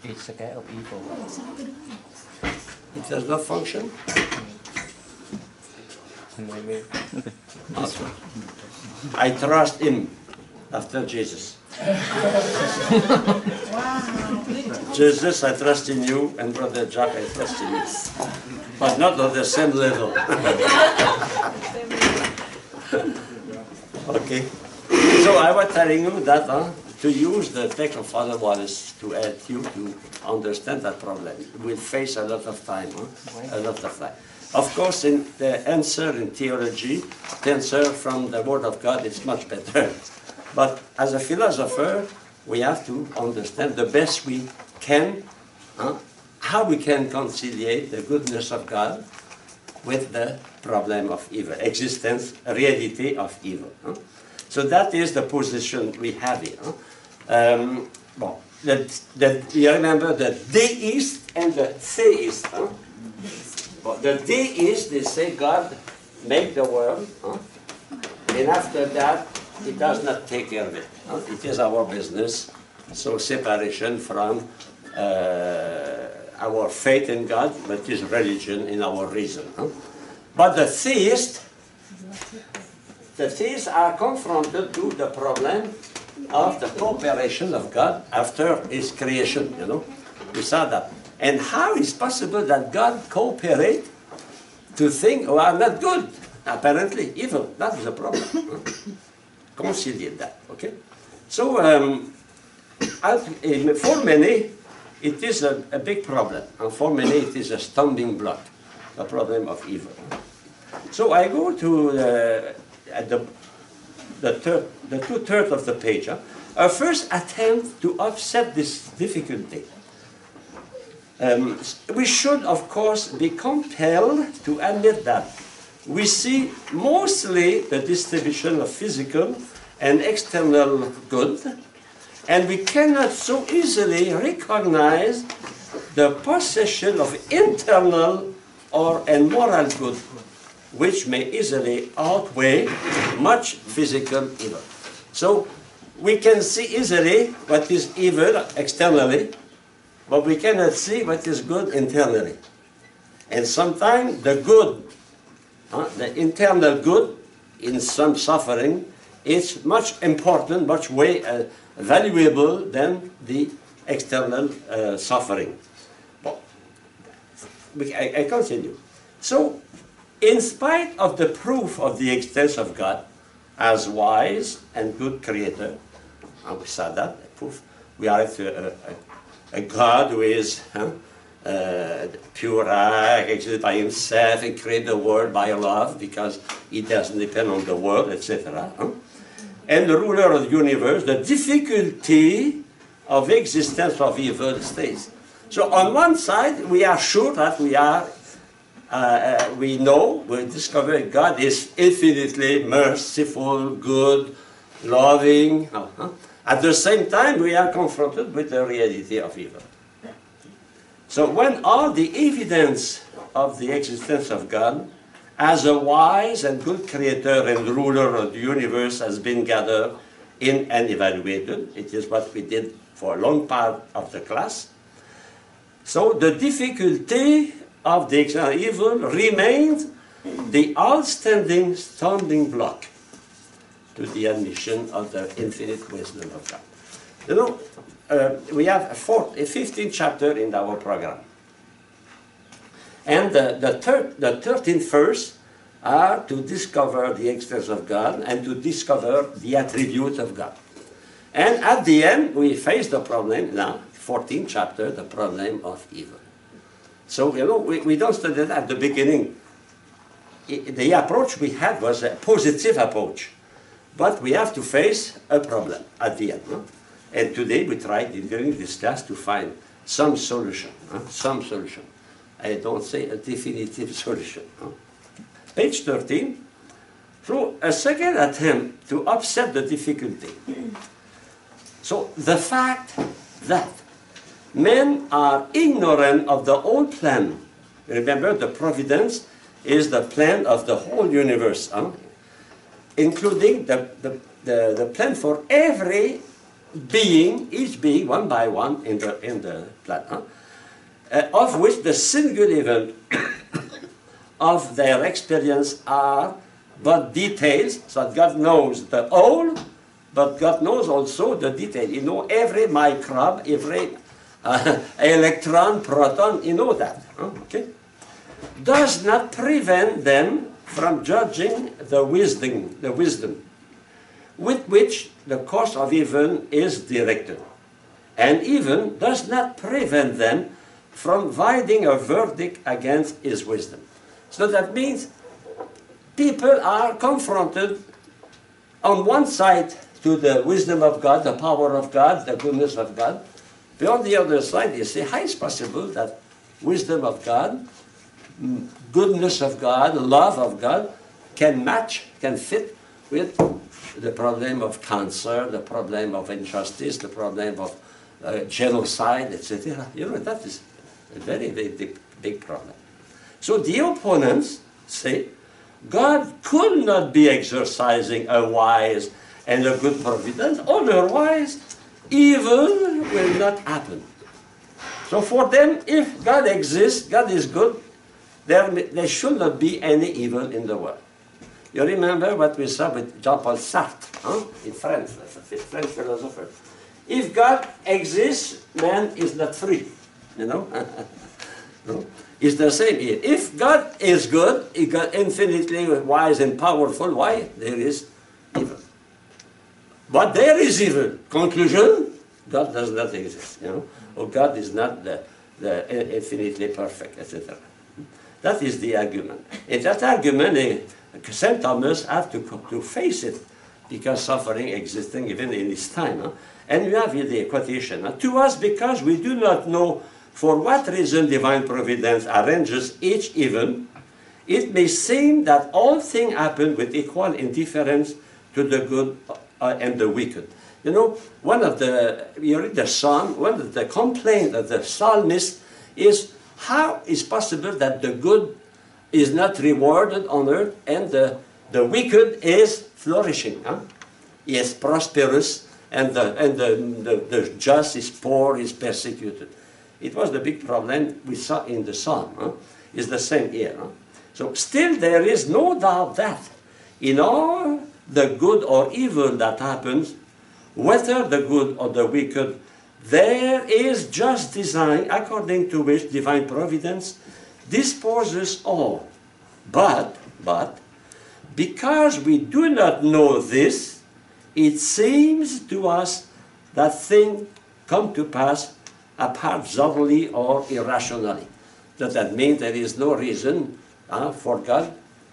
It's scared of evil. It does not function? Maybe. Awesome. I trust him after Jesus. Jesus, I trust in you, and Brother Jack, I trust in you. But not on the same level. Okay. So I was telling you that to use the text of Father Wallace to help you to understand that problem. We'll face a lot of time, a lot of time. Of course, in the answer in theology, the answer from the Word of God is much better. But as a philosopher, we have to understand the best we can, how we can conciliate the goodness of God with the problem of evil, existence, reality of evil. So that is the position we have here. You remember the deist and the theist. The deists, they say God made the world, and after that, He does not take care of it. It is our business, so separation from our faith in God, but is religion in our reason. But the theists are confronted to the problem of the cooperation of God after His creation, We saw that. And how is possible that God cooperate to things who are not good? Apparently evil. That is a problem. Conciliate that, okay? So, for many, it is a big problem. And for many, it is a stumbling block, the problem of evil. So I go to the two-thirds of the page. Our first attempt to offset this difficulty. We should, of course, be compelled to admit that we see mostly the distribution of physical and external good, and we cannot so easily recognize the possession of internal and moral good, which may easily outweigh much physical evil. So we can see easily what is evil externally, but we cannot see what is good internally. And sometimes the good, the internal good in some suffering is much important, much way valuable than the external suffering. Well, I continue. So, in spite of the proof of the existence of God as wise and good creator, we saw that proof, we are a God who is pure act, exists by himself, and created the world by love because he doesn't depend on the world, etc. And the ruler of the universe, the difficulty of existence of evil stays. So on one side, we are sure that we discover God is infinitely merciful, good, loving. At the same time, we are confronted with the reality of evil. So when all the evidence of the existence of God as a wise and good creator and ruler of the universe has been gathered in and evaluated, it is what we did for a long part of the class. So the difficulty of the external evil remains the outstanding stumbling block to the admission of the infinite wisdom of God. We have a 15th chapter in our program. And the 13th verse are to discover the existence of God and to discover the attributes of God. And at the end, we face the problem, now, 14th chapter, the problem of evil. So, we don't study that at the beginning. The approach we had was a positive approach. But we have to face a problem at the end. And today we tried during this class to find some solution. Some solution. I don't say a definitive solution. Page 13. So a second attempt to offset the difficulty. So the fact that men are ignorant of the whole plan. Remember, the Providence is the plan of the whole universe. Including the plan for every being, each being one by one in the planet, of which the single event of their experience are but details, so that God knows the whole, but God knows also the detail. You know every microbe, every electron, proton, you know that. Okay? Does not prevent them from judging the wisdom with which the course of event is directed, and even does not prevent them from providing a verdict against his wisdom. So that means people are confronted on one side to the wisdom of God, the power of God, the goodness of God. But on the other side, you say, how is it possible that wisdom of God, goodness of God, love of God can match, can fit with the problem of cancer, the problem of injustice, the problem of genocide, etc. You know, that is a very, very big problem. So the opponents say, God could not be exercising a wise and a good providence, otherwise evil will not happen. So for them, if God exists, God is good, there should not be any evil in the world. You remember what we saw with Jean-Paul Sartre, in France, a French philosopher. If God exists, man is not free, you know. No? It's the same here. If God is good, He got infinitely wise and powerful, why? There is evil. But there is evil. Conclusion, God does not exist, you know. Or God is not the infinitely perfect, etc. That is the argument. And that argument, St. Thomas had to face it, because suffering existing even in his time. And you have here the quotation. To us, because we do not know for what reason divine providence arranges each event, it may seem that all things happen with equal indifference to the good and the wicked. You know, you read the Psalm, one of the complaints of the psalmist is, how is possible that the good is not rewarded on earth and the wicked is flourishing? He is prosperous and the just is poor, is persecuted. It was the big problem we saw in the Psalm. It's the same here. So still there is no doubt that in all the good or evil that happens, whether the good or the wicked, there is just design according to which divine providence disposes all. But, because we do not know this, it seems to us that things come to pass haphazardly or irrationally. That means there is no reason for God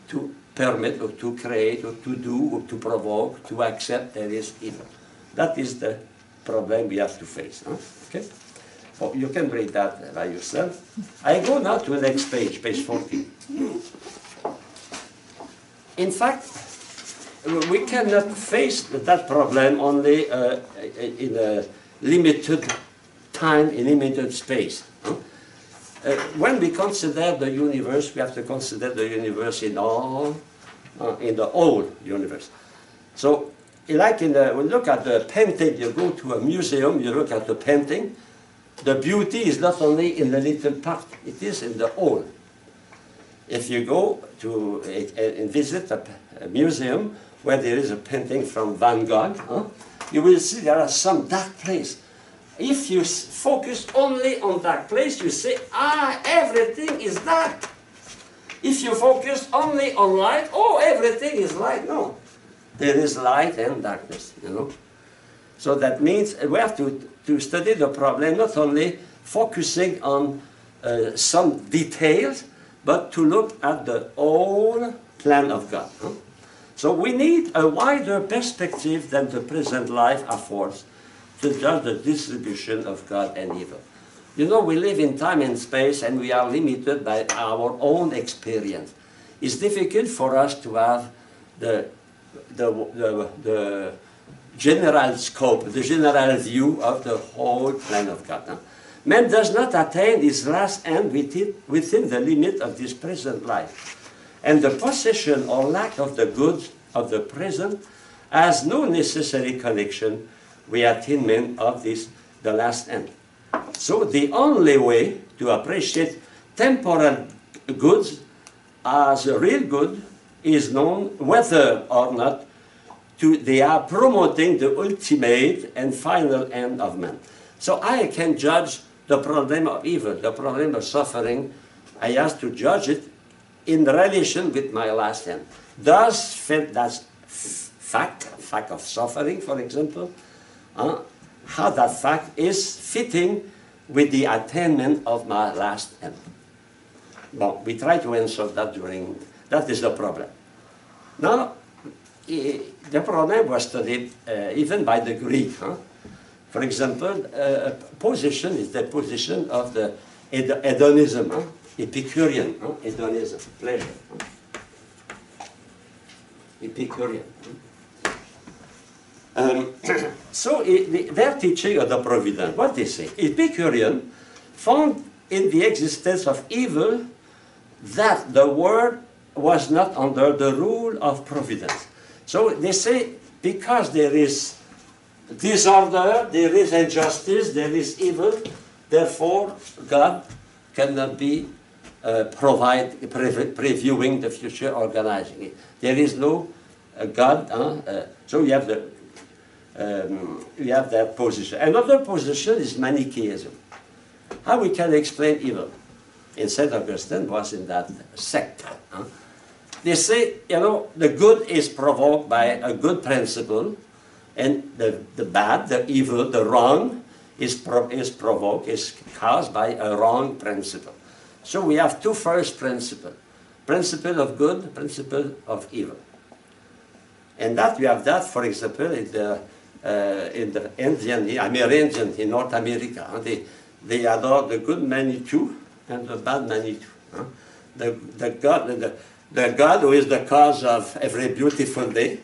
to permit or to create or to do or to provoke, to accept there is evil. That is the problem we have to face. Okay? Oh, you can read that by yourself. I go now to the next page, page 14. In fact, we cannot face that problem only in a limited time, in limited space. When we consider the universe, we have to consider the universe in the whole universe. So, like when you look at the painting, you go to a museum, you look at the painting, the beauty is not only in the little part, it is in the whole. If you go to and visit a museum where there is a painting from Van Gogh, you will see there are some dark places. If you focus only on that place, you say, everything is dark. If you focus only on light, everything is light. No, there is light and darkness, you know. So that means we have to study the problem, not only focusing on some details, but to look at the whole plan of God. So we need a wider perspective than the present life affords to judge the distribution of God and evil. You know, we live in time and space and we are limited by our own experience. It's difficult for us to have the general scope, the general view of the whole plan of God. Man does not attain his last end within the limit of this present life. And the possession or lack of the goods of the present has no necessary connection we attainment of this, the last end. So the only way to appreciate temporal goods as a real good is known whether or not they are promoting the ultimate and final end of man. So I can judge the problem of evil, the problem of suffering. I have to judge it in relation with my last end. Does that fact of suffering, for example, how that fact is fitting with the attainment of my last end? Well, we try to answer that that is the problem. Now, the problem was studied even by the Greek. For example, position is the position of the hedonism, Epicurean, hedonism, pleasure. Epicurean. So their teaching of the Providence, what they say, Epicurean found in the existence of evil that the world was not under the rule of Providence. So they say because there is disorder, there is injustice, there is evil, therefore God cannot be previewing the future, organizing it. There is no God, so you have that position. Another position is Manichaeism. How we can explain evil? In St. Augustine was in that sect. They say, the good is provoked by a good principle, and the bad, the evil, the wrong is caused by a wrong principle. So we have two first principles: principle of good, principle of evil. And that we have that, for example, in the Amerindian in North America. They adore the good Manitou and the bad Manitou. The God who is the cause of every beautiful day,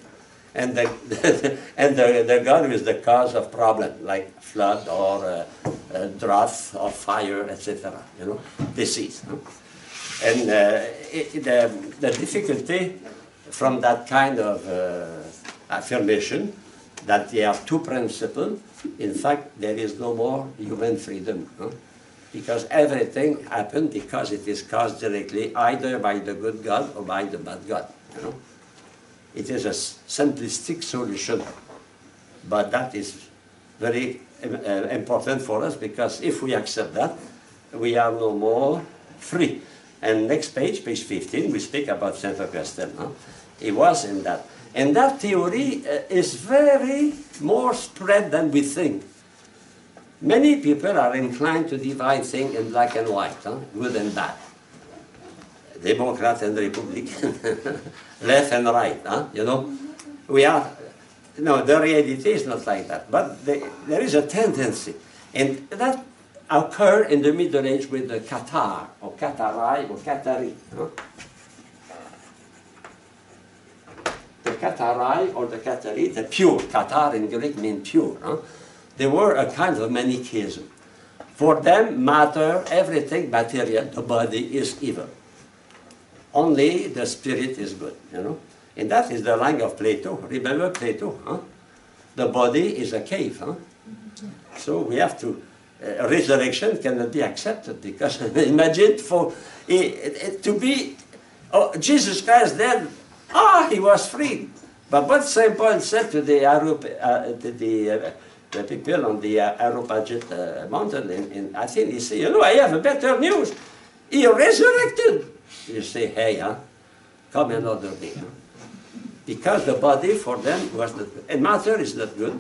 and the God who is the cause of problem, like flood or drought or fire, etc. Disease. And the difficulty from that kind of affirmation that there are two principles, in fact, there is no more human freedom. Because everything happened because it is caused directly either by the good God or by the bad God. It is a simplistic solution, but that is very important for us, because if we accept that, we are no more free. And next page, page 15, we speak about St. Augustine. He was in that. And that theory is very more spread than we think. Many people are inclined to divide things in black and white, good and bad. Democrat and Republican, left and right, We are, no, the reality is not like that. But there is a tendency. And that occurred in the Middle Age with the Qatar, or Qatarai, or Qatari. The Qatarai or the Qatari, the pure, Qatar in Greek means pure. They were a kind of Manichaeism. For them, matter, everything material, the body is evil. Only the spirit is good, And that is the line of Plato. Remember Plato, The body is a cave, So we have to, resurrection cannot be accepted, because imagine to be, Jesus Christ dead, he was free. But what St. Paul said to the people on the Areopagite mountain in Athens, he said, I have a better news. He resurrected. You say, hey, come another day. Because the body for them was not good. And matter is not good.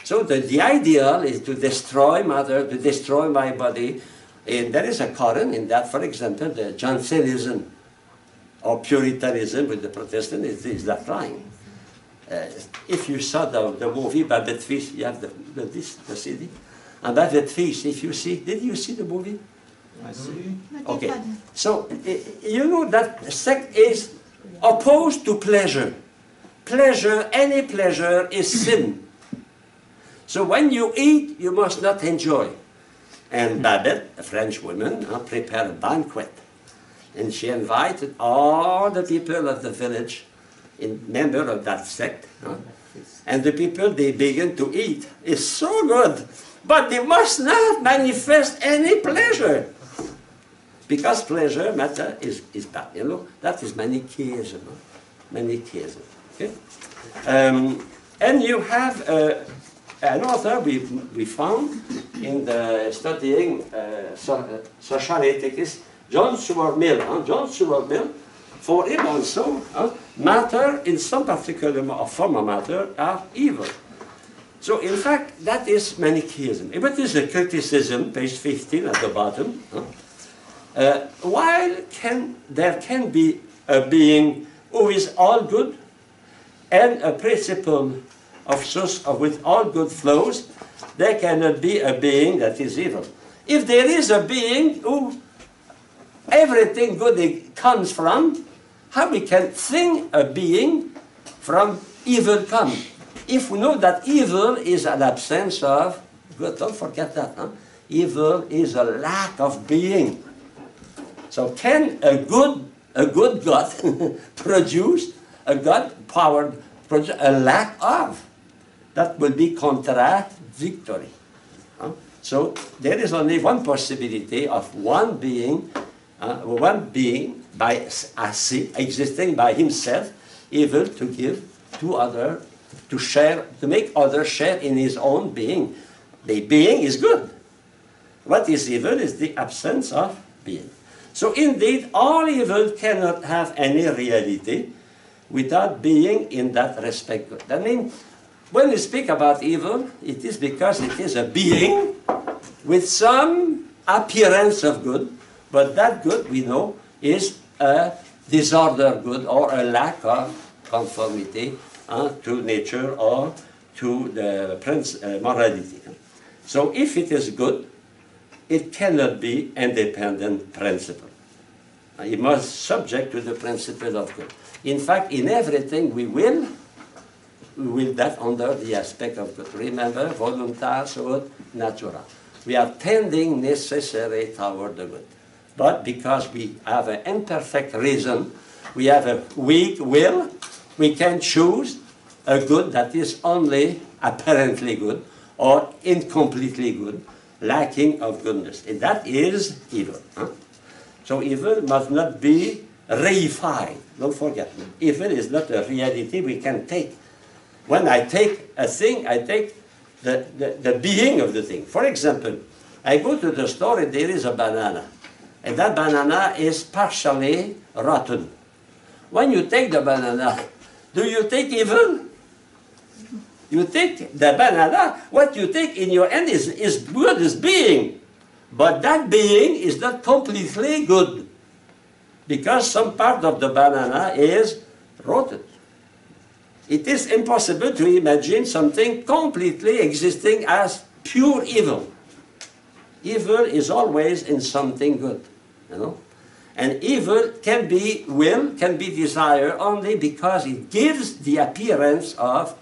So the ideal is to destroy matter, to destroy my body. And there is a current in that, for example, the Jansenism or Puritanism with the Protestants is that line. If you saw the movie Babette Fish, you have the CD. And Babette Fish, if you see, did you see the movie? I see. Okay. So, that sect is opposed to pleasure. Pleasure, any pleasure is sin. So when you eat, you must not enjoy. And Babette, a French woman, prepared a banquet. And she invited all the people of the village, member of that sect, And the people, they begin to eat. It's so good. But they must not manifest any pleasure. Because pleasure, matter, is bad. You know, that is Manichaeism. Manichaeism. Okay? And you have an author we found in the studying social ethics, John Stuart Mill. John Stuart Mill, for him also, matter in some particular form of matter are evil. So in fact, that is Manichaeism. But it's a criticism, page 15 at the bottom. While there can be a being who is all good and a principle of source with all good flows, there cannot be a being that is evil. If there is a being who everything good comes from, how we can think a being from evil come? If we know that evil is an absence of good, don't forget that. Evil is a lack of being. So can a good God produce a God-powered produce a lack of? That will be contradictory. So there is only one possibility of one being by existing by himself, able to give to other, to share, to make others share in his own being. The being is good. What is evil is the absence of being. So indeed, all evil cannot have any reality without being in that respect good. I mean, when we speak about evil, it is because it is a being with some appearance of good, but that good, we know, is a disorder good or a lack of conformity to nature or to the morality. So if it is good, it cannot be independent principle. It must subject to the principle of good. In fact, in everything we will that under the aspect of good. Remember, voluntas ut natura. We are tending necessary toward the good. But because we have an imperfect reason, we have a weak will, we can choose a good that is only apparently good or incompletely good, lacking of goodness. And that is evil. So evil must not be reified. Don't forget. Evil is not a reality we can take. When I take a thing, I take the being of the thing. For example, I go to the store and there is a banana. And that banana is partially rotten. When you take the banana, do you take evil? You take the banana, what you take in your hand is good, is being. But that being is not completely good. Because some part of the banana is rotten. It is impossible to imagine something completely existing as pure evil. Evil is always in something good, you know. And evil can be desired only because it gives the appearance of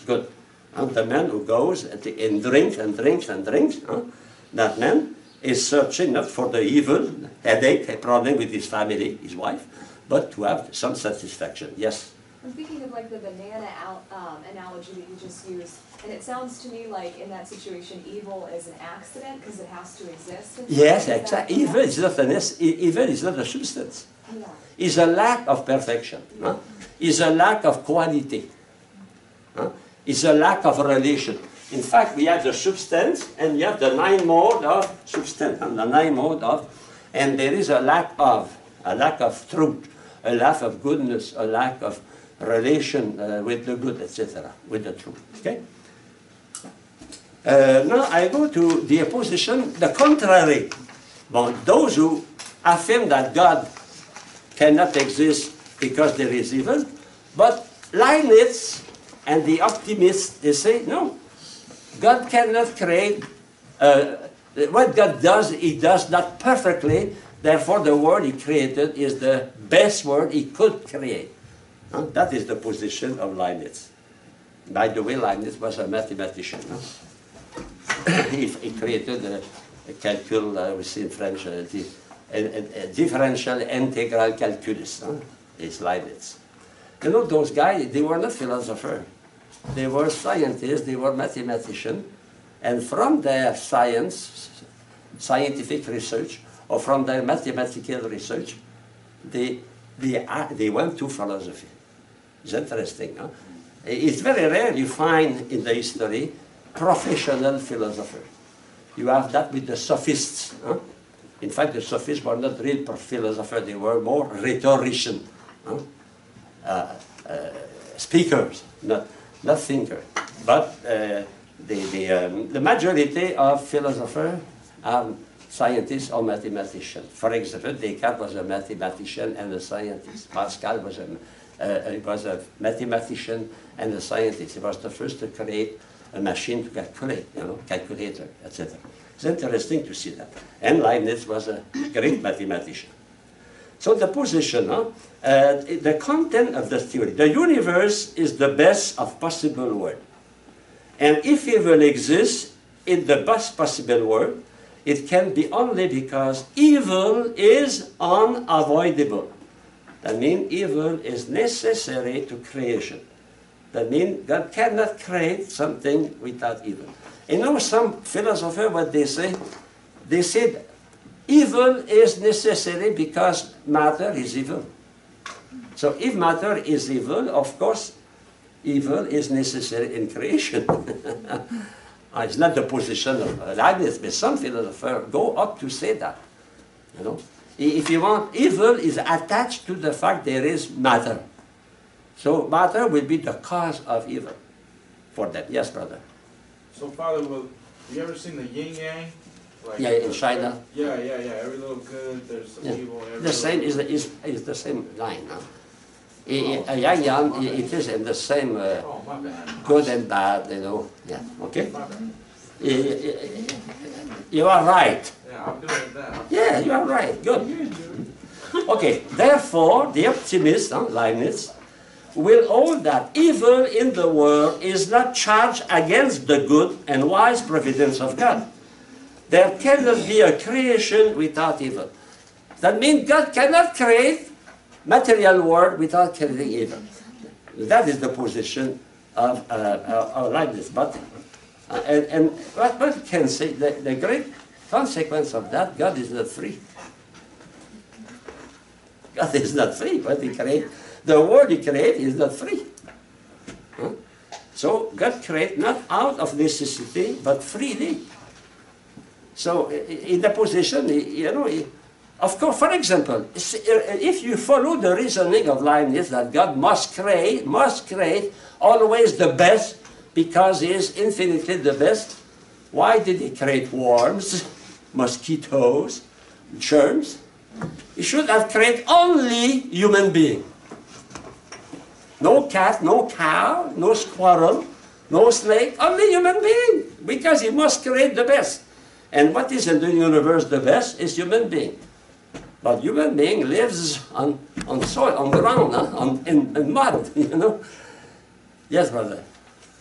good. The man who goes and drinks and drinks and drinks, that man is searching not for the evil, headache, a problem with his family, his wife, but to have some satisfaction. Yes? I'm thinking of like the banana analogy that you just used, and it sounds to me like in that situation, evil is an accident because it has to exist. Yes, exactly. Evil is not a substance. Yeah. It's a lack of perfection. It's a lack of quality. It's a lack of relation. In fact, we have the substance, and you have the 9 mode of substance, and the 9 mode of, and there is a lack of truth, a lack of goodness, a lack of relation with the good, etc., with the truth. Okay? Now I go to the opposition, the contrary. Well, those who affirm that God cannot exist because there is evil, but Leibniz and the optimists, they say, no, God cannot create, what God does, He does not perfectly, therefore the word He created is the best word He could create. That is the position of Leibniz. By the way, Leibniz was a mathematician. He created a calcul, we see in French, a differential integral calculus. It's Leibniz. You know, those guys, they were not philosophers. they were scientists, they were mathematicians, and from their scientific research, or from their mathematical research, they went to philosophy. It's interesting, huh? It's very rare you find in the history professional philosophers. You have that with the sophists. Huh? In fact, the sophists were not real philosophers, they were more rhetoricians, huh? Speakers, not thinkers. But the majority of philosophers are scientists or mathematicians. For example, Descartes was a mathematician and a scientist. Pascal was a mathematician and a scientist. He was the first to create a machine to calculate, calculator, etc. It's interesting to see that. And Leibniz was a great mathematician. So the position, the content of the theory, the universe is the best of possible world. And if evil exists in the best possible world, it can be only because evil is unavoidable. That means evil is necessary to creation. That means God cannot create something without evil. You know, some philosophers, what they say? They said, evil is necessary because matter is evil. So if matter is evil, of course, evil is necessary in creation. It's not the position of Leibniz, but some philosophers go up to say that. You know, if you want, evil is attached to the fact there is matter. So matter will be the cause of evil for them. Yes, brother. So, Father, have you ever seen the yin yang? Like, Yeah, in China. Yeah. Every little good, there's some evil. The same is the same line. Huh? Yang, it is in the same Oh, my bad. good and bad, you know. Yeah. Okay. My bad. You are right. Yeah, I'm doing that. Yeah, you are right. Good. Okay. Therefore, the optimist, Leibniz, will hold that evil in the world is not charged against the good and wise providence of God. There cannot be a creation without evil. That means God cannot create material world without creating evil. That is the position of Leibniz. But and what we can say, the great consequence of that, God is not free. God is not free. What He created, the world He created is not free. Huh? So God created not out of necessity, but freely. So in the position, of course, for example, if you follow the reasoning of Leibniz that God must create always the best because He is infinitely the best, why did He create worms, mosquitoes, germs? He should have created only human beings. No cat, no cow, no squirrel, no snake, only human being, because He must create the best. And what is in the universe the best is human being. But human being lives on soil, on ground, in mud, Yes, brother.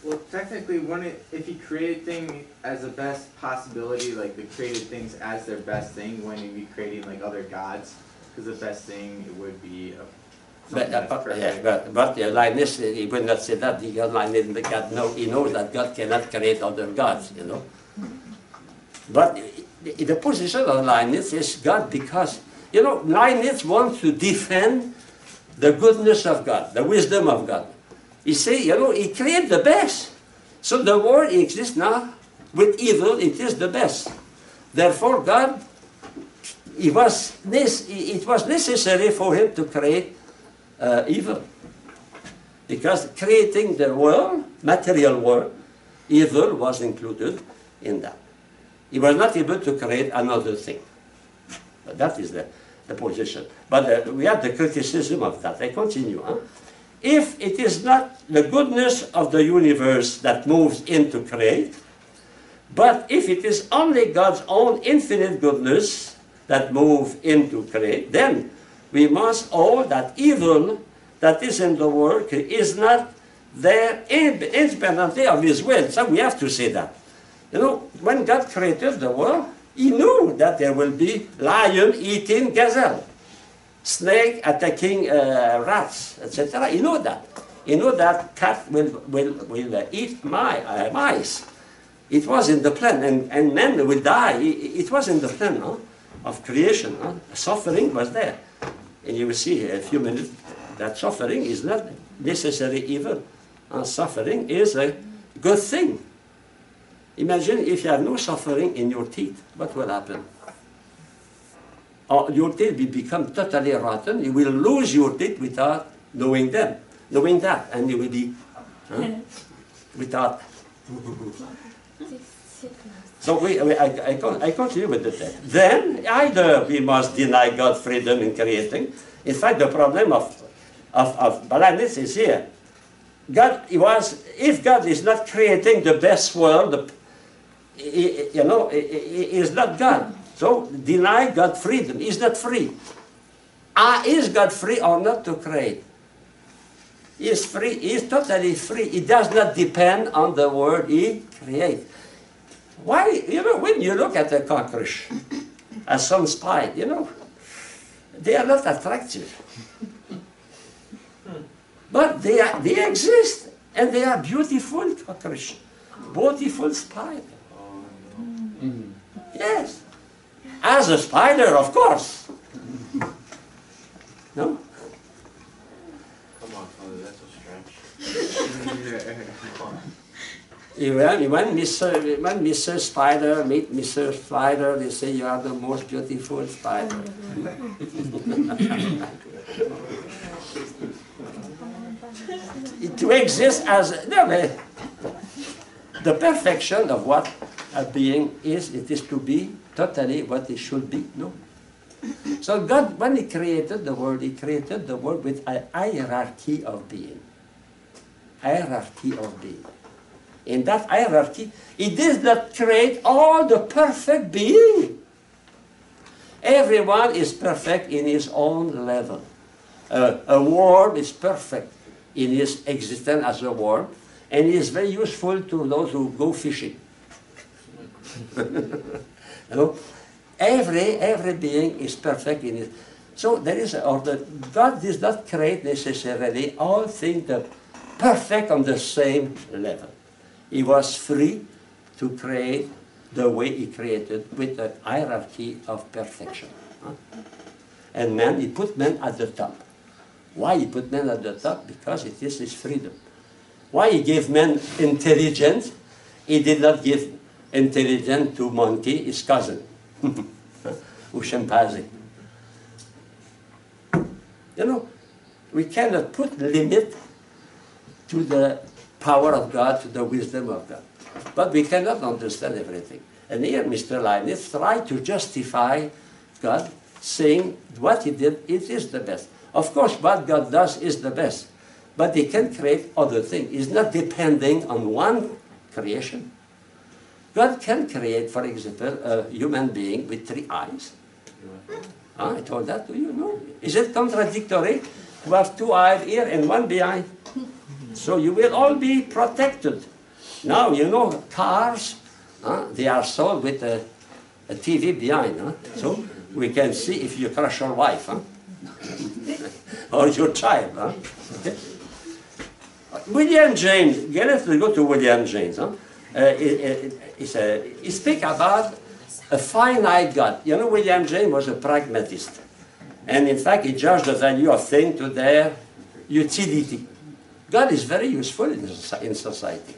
Well, technically, if He created things as the best possibility, like the created things as their best thing, when He be creating like other gods, because the best thing would be But Leibniz, he would not say that. He knows that God cannot create other gods, But the position of Leibniz is God because, Leibniz wants to defend the goodness of God, the wisdom of God. He say, He created the best. So the world exists now with evil, it is the best. Therefore, God, it was necessary for Him to create evil. Because creating the world, material world, evil was included in that. He was not able to create another thing. But that is the position. But we have the criticism of that. I continue. If it is not the goodness of the universe that moves in to create, but if it is only God's own infinite goodness that moves in to create, then we must hold that evil that is in the world is not there independently of His will. So we have to say that. When God created the world, He knew that there will be lion eating gazelle, snake attacking rats, etc. He knew that. You know that cat will eat mice. It was in the plan, and man will die. It was in the plan, no? Of creation. No? Suffering was there. And you will see in a few minutes that suffering is not necessarily evil. Suffering is a good thing. Imagine if you have no suffering in your teeth, what will happen? Your teeth will become totally rotten. You will lose your teeth without knowing them, knowing that, and you will be without. So I continue with the text. Then either we must deny God freedom in creating. In fact, the problem of blindness is here. If God is not creating the best world, he is not God. So deny God freedom. He's not free. Is God free or not to create? He is free. He is totally free. It does not depend on the word he creates. Why? When you look at a cockroach, as some spy, they are not attractive. But they exist, and they are beautiful cockroach, beautiful spider. Yes. As a spider, of course. No? Come on, Father, that's a stretch. When Mr. Spider meet Mr. Spider, they say you are the most beautiful spider. To exist as the perfection of what a being is, it is to be totally what it should be. No. So God, when He created the world with a hierarchy of being. Hierarchy of being. In that hierarchy, He did not create all the perfect being. Everyone is perfect in his own level. A worm is perfect in his existence as a worm, and he is very useful to those who go fishing. Every being is perfect in it. So there is an order. God does not create necessarily all things perfect on the same level. He was free to create the way He created with a hierarchy of perfection. And man, He put man at the top. Why He put man at the top? Because it is His freedom. Why He gave man intelligence? He did not give intelligence to monkey, his cousin, or chimpanzee. We cannot put limit to the power of God, to the wisdom of God. But we cannot understand everything. And here Mr. Leibniz tried to justify God, saying what He did, it is the best. Of course, what God does is the best. But He can create other things. He's not depending on one creation. God can create, for example, a human being with 3 eyes. I told that to you, no? Is it contradictory to have 2 eyes here and 1 behind? So you will all be protected. Now, cars, they are sold with a TV behind. So we can see if you crush your wife or your child. Okay. William James, let's go to William James. He speaks about a finite God. William James was a pragmatist. And in fact, he judged the value of things to their utility. God is very useful in society.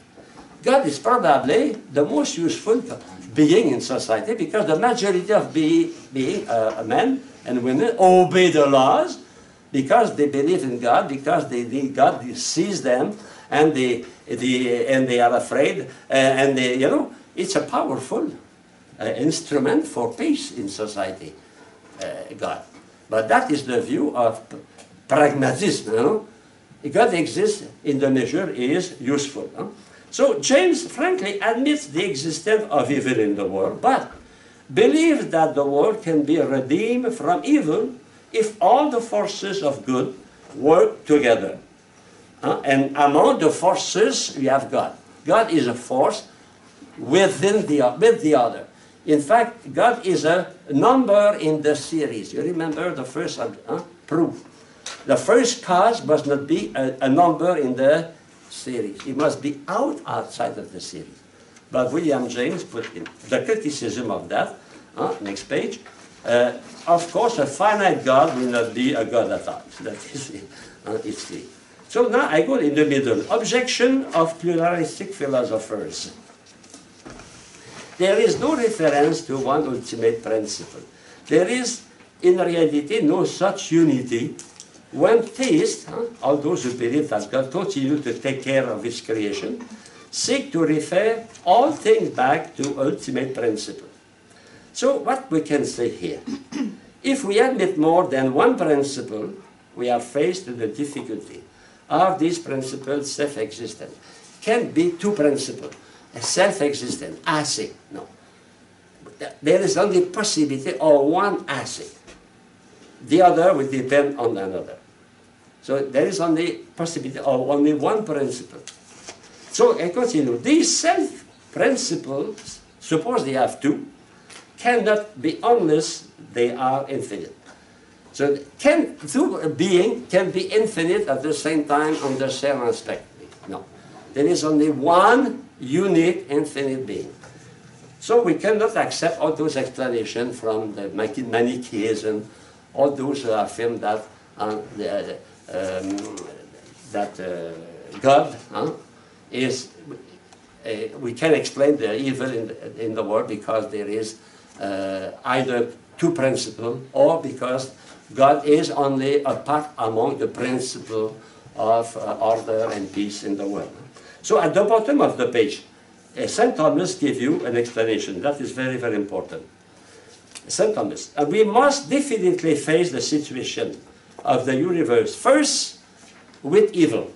God is probably the most useful being in society because the majority of men and women obey the laws because they believe in God, because God sees them, and they are afraid, and it's a powerful instrument for peace in society, God. But that is the view of pragmatism. God exists in the measure He is useful. So James frankly admits the existence of evil in the world, but believes that the world can be redeemed from evil if all the forces of good work together. And among the forces, we have God. God is a force with the other. In fact, God is a number in the series. You remember the first proof. The first cause must not be a number in the series. It must be outside of the series. But William James put in the criticism of that. Next page. Of course, a finite God will not be a God at all. That is it's clear. So now I go in the middle. Objection of pluralistic philosophers. There is no reference to one ultimate principle. There is, in reality, no such unity. When theists, all those who believe that God continues to take care of His creation, seek to refer all things back to ultimate principle. So what we can say here, if we admit more than one principle, we are faced with the difficulty. Are these principles self-existent? Can be two principles, self-existent, ase, no. There is only possibility of one ase. The other will depend on another. So there is only possibility of only one principle. So I continue. These self-principles, suppose they have two, cannot be unless they are infinite. So two beings can be infinite at the same time on the same aspect. No. There is only one unique infinite being. So we cannot accept all those explanations from the Manichaeism, all those who affirm that God is, we can explain the evil in the world because there is either two principles or because God is only a part among the principle of order and peace in the world. So at the bottom of the page, St. Thomas gives you an explanation. That is very, very important. St. Thomas, we must definitely face the situation of the universe first with evil.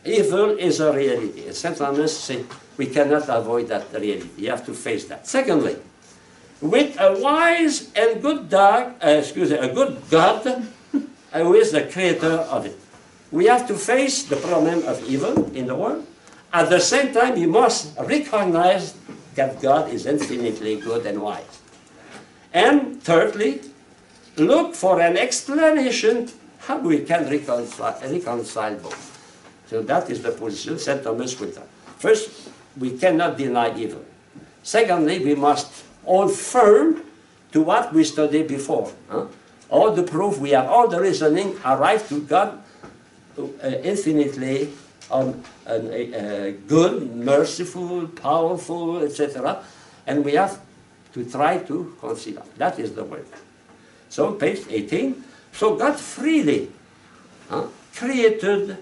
Evil is a reality. St. Thomas says we cannot avoid that reality. You have to face that. Secondly, with a wise and good a good God who is the creator of it. We have to face the problem of evil in the world. At the same time, you must recognize that God is infinitely good and wise. And thirdly, look for an explanation how we can reconcile both. So that is the position St. Thomas with that. First, we cannot deny evil. Secondly, we must hold firm to what we studied before. All the proof we have, all the reasoning arrive to God infinitely good, merciful, powerful, etc. And we have to try to consider. That is the word. So page 18. So God freely created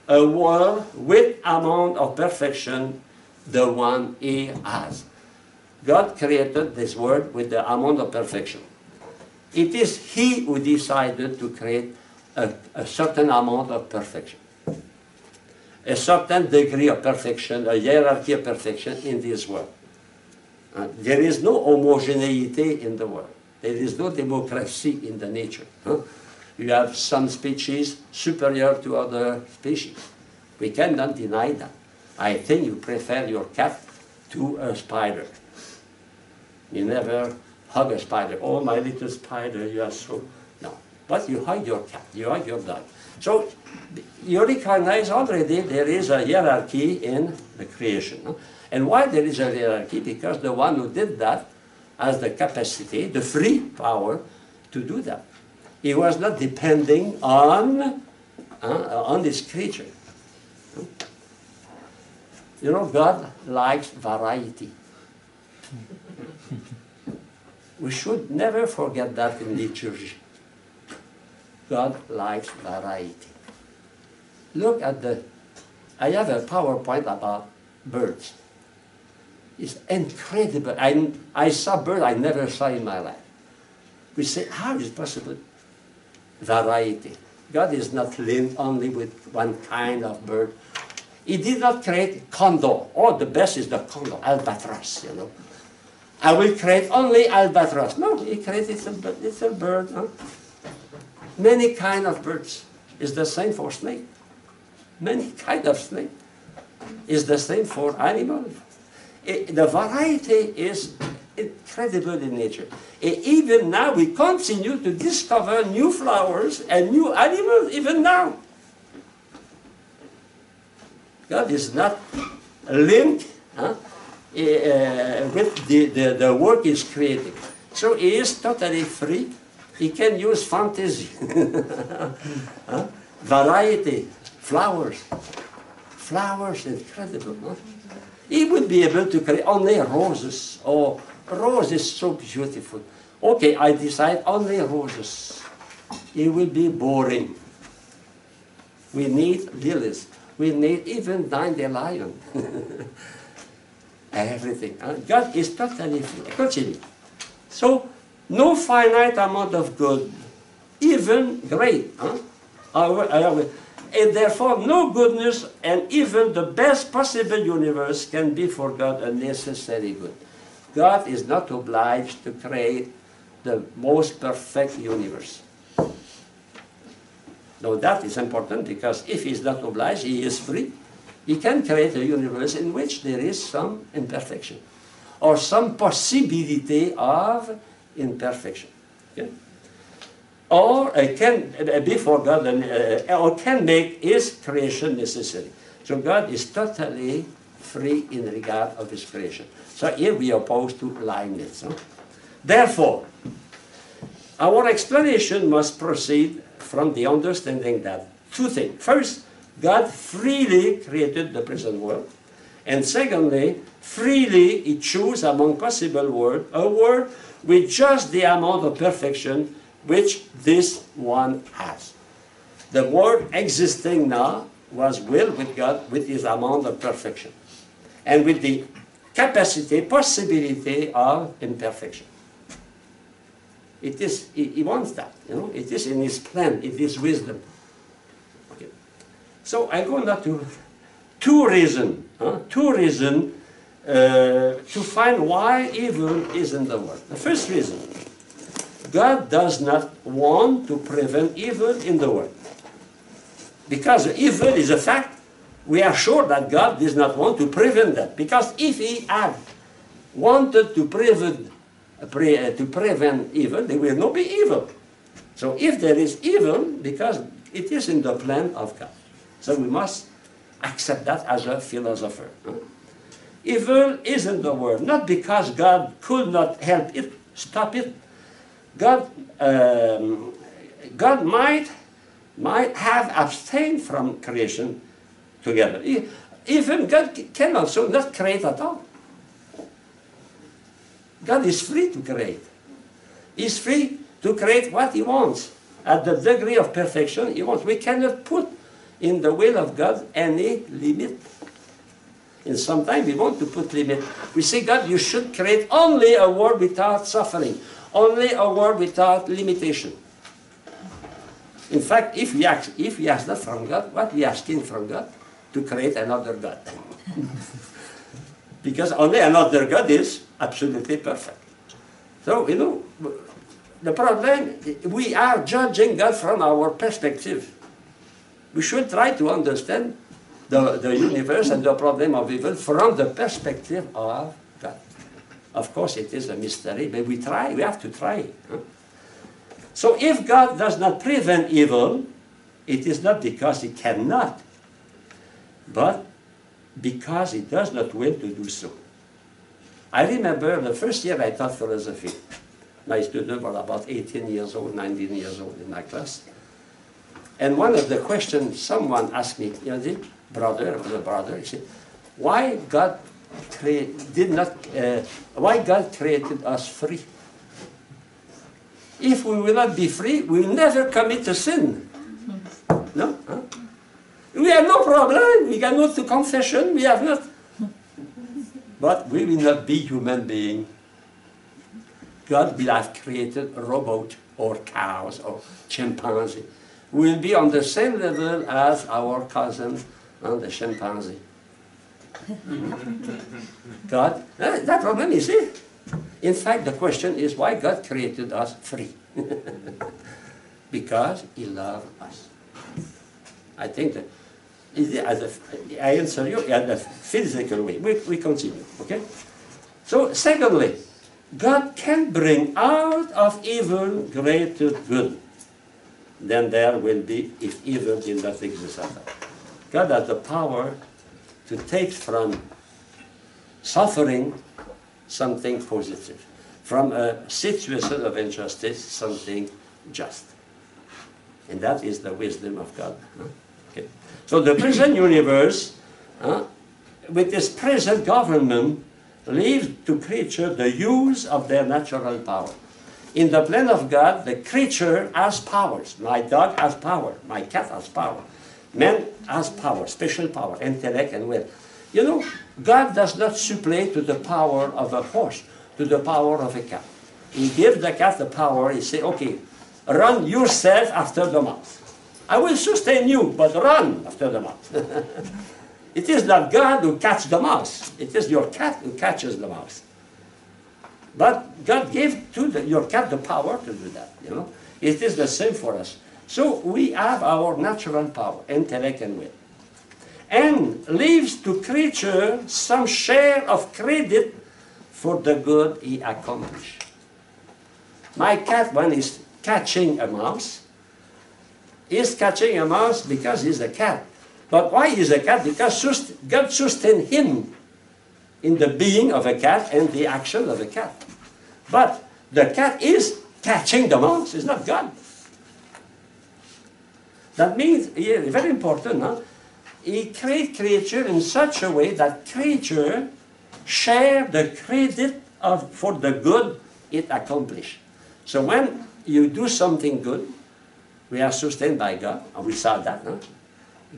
a world with amount of perfection, the one He has. God created this world with the amount of perfection. It is He who decided to create a certain amount of perfection, a certain degree of perfection, a hierarchy of perfection in this world. There is no homogeneity in the world. There is no democracy in the nature. You have some species superior to other species. We cannot deny that. I think you prefer your cat to a spider. You never hug a spider. Oh, my little spider, you are so... No. But you hug your cat, you hug your dog. So you recognize already there is a hierarchy in the creation. And why there is a hierarchy? Because the one who did that has the capacity, the free power to do that. He was not depending on this creature. You know, God likes variety. We should never forget that in liturgy. God likes variety. Look at I have a PowerPoint about birds. It's incredible. I saw birds I never saw in my life. We say, how is it possible? Variety. God is not linked only with one kind of bird. He did not create condor. Oh, the best is the condor, albatross, you know. I will create only albatross. No, he created a bird. Huh? Many kind of birds. Is the same for snake. Many kind of snake. Is the same for animals. The variety is incredible in nature. And even now we continue to discover new flowers and new animals, even now. God is not linked with the work He's creating. So He is totally free. He can use fantasy, variety, flowers. Flowers, incredible. Huh? He would be able to create only roses. Oh, rose is so beautiful. Okay, I decide only roses. It will be boring. We need lilies. We need even dandelion. Everything. God is totally free. Continue. So, no finite amount of good, even great. And therefore, no goodness and even the best possible universe can be for God a necessary good. God is not obliged to create the most perfect universe. Now that is important because if He is not obliged, He is free. He can create a universe in which there is some imperfection or some possibility of imperfection. Okay? Or can be for God, or can make His creation necessary. So God is totally free in regard of His creation. So here we are opposed to Leibniz. Huh? Therefore, our explanation must proceed from the understanding that two things. First, God freely created the present world. And secondly, freely He chose among possible words a word with just the amount of perfection which this one has. The word existing now was willed with God with His amount of perfection and with the capacity, possibility of imperfection. It is, He wants that, you know, it is in His plan, it is wisdom. Okay. So I go now to two reasons to find why evil is in the world. The first reason, God does not want to prevent evil in the world. Because evil is a fact, we are sure that God does not want to prevent that. Because if He had wanted to prevent evil, there will not be evil. So if there is evil, because it is in the plan of God. So we must accept that as a philosopher. Evil is in the world, not because God could not help it, stop it. God might have abstained from creation together. Even God can also not create at all. God is free to create. He's free to create what He wants at the degree of perfection He wants. We cannot put in the will of God any limit. And sometimes we want to put limit. We say, God, you should create only a world without suffering. Only a world without limitation. In fact, if we ask that from God, what we are asking from God? To create another God. Because only another God is absolutely perfect. So, you know, the problem, we are judging God from our perspective. We should try to understand the universe and the problem of evil from the perspective of God. Of course, it is a mystery, but we have to try. Huh? So if God does not prevent evil, it is not because He cannot, but because He does not will to do so. I remember the first year I taught philosophy. My students were about 18 years old, 19 years old in my class. And one of the questions someone asked me, you know, the brother, he said, why God created us free? If we will not be free, we will never commit a sin. No? Huh? We have no problem. We can go to confession. We have not. But we will not be human beings. God will have created a robot or cows or chimpanzee. We will be on the same level as our cousin and the chimpanzee. God, that problem is it. In fact, the question is why God created us free. Because He loved us. I think that I answer you in a physical way. We continue, okay? So, secondly, God can bring out of evil greater good than there will be if evil did not exist at all. God has the power to take from suffering something positive, from a situation of injustice something just. And that is the wisdom of God. Okay. So the present universe, with its present government, leaves to creatures the use of their natural power. In the plan of God, the creature has powers. My dog has power. My cat has power. Man has power, special power, intellect and will. You know, God does not supply to the power of a horse, to the power of a cat. He gives the cat the power. He says, okay, run yourself after the mouse. I will sustain you, but run after the mouse. It is not God who catches the mouse. It is your cat who catches the mouse. But God gave to your cat the power to do that, you know. It is the same for us. So we have our natural power, intellect and will. And leaves to creature some share of credit for the good he accomplished. My cat, when he's catching a mouse, is catching a mouse because he's a cat. But why he's a cat? Because God sustained him in the being of a cat and the action of a cat. But the cat is catching the mouse, it's not God. That means, very important, huh? He creates creature in such a way that creature share the credit for the good it accomplished. So when you do something good, we are sustained by God, and we saw that, huh?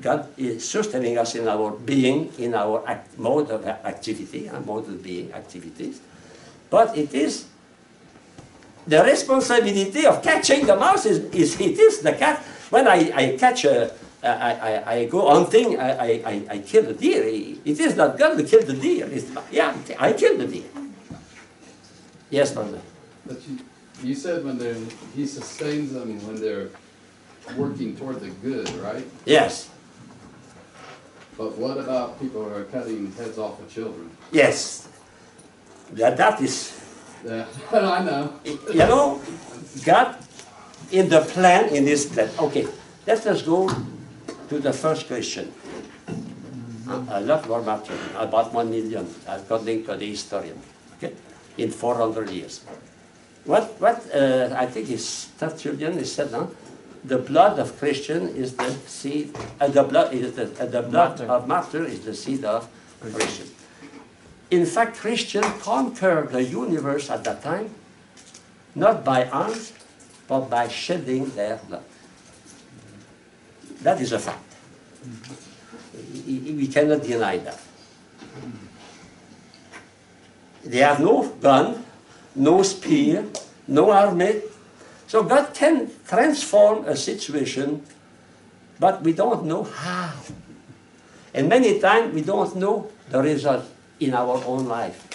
God is sustaining us in our being, in our mode of activity, mode of being activities. But it is the responsibility of catching the mouse it is the cat. When I catch I go hunting, I kill the deer. It is not God who killed the deer. I killed the deer. Yes, brother. But you said he sustains them when they're working toward the good, right? Yes. But what about people who are cutting heads off of children? Yes. That is... Yeah, I know. You know, God, in the plan, in His plan. Okay, let us go to the first question. A lot more matter, about 1 million, according to the historian, okay, in 400 years. What I think is Tertullian is said, huh? The blood of Christian is the seed, the blood of martyr is the seed of Christian. In fact, Christians conquered the universe at that time, not by arms, but by shedding their blood. That is a fact. We cannot deny that. They have no gun, no spear, no army. So God can transform a situation, but we don't know how. And many times we don't know the result in our own life.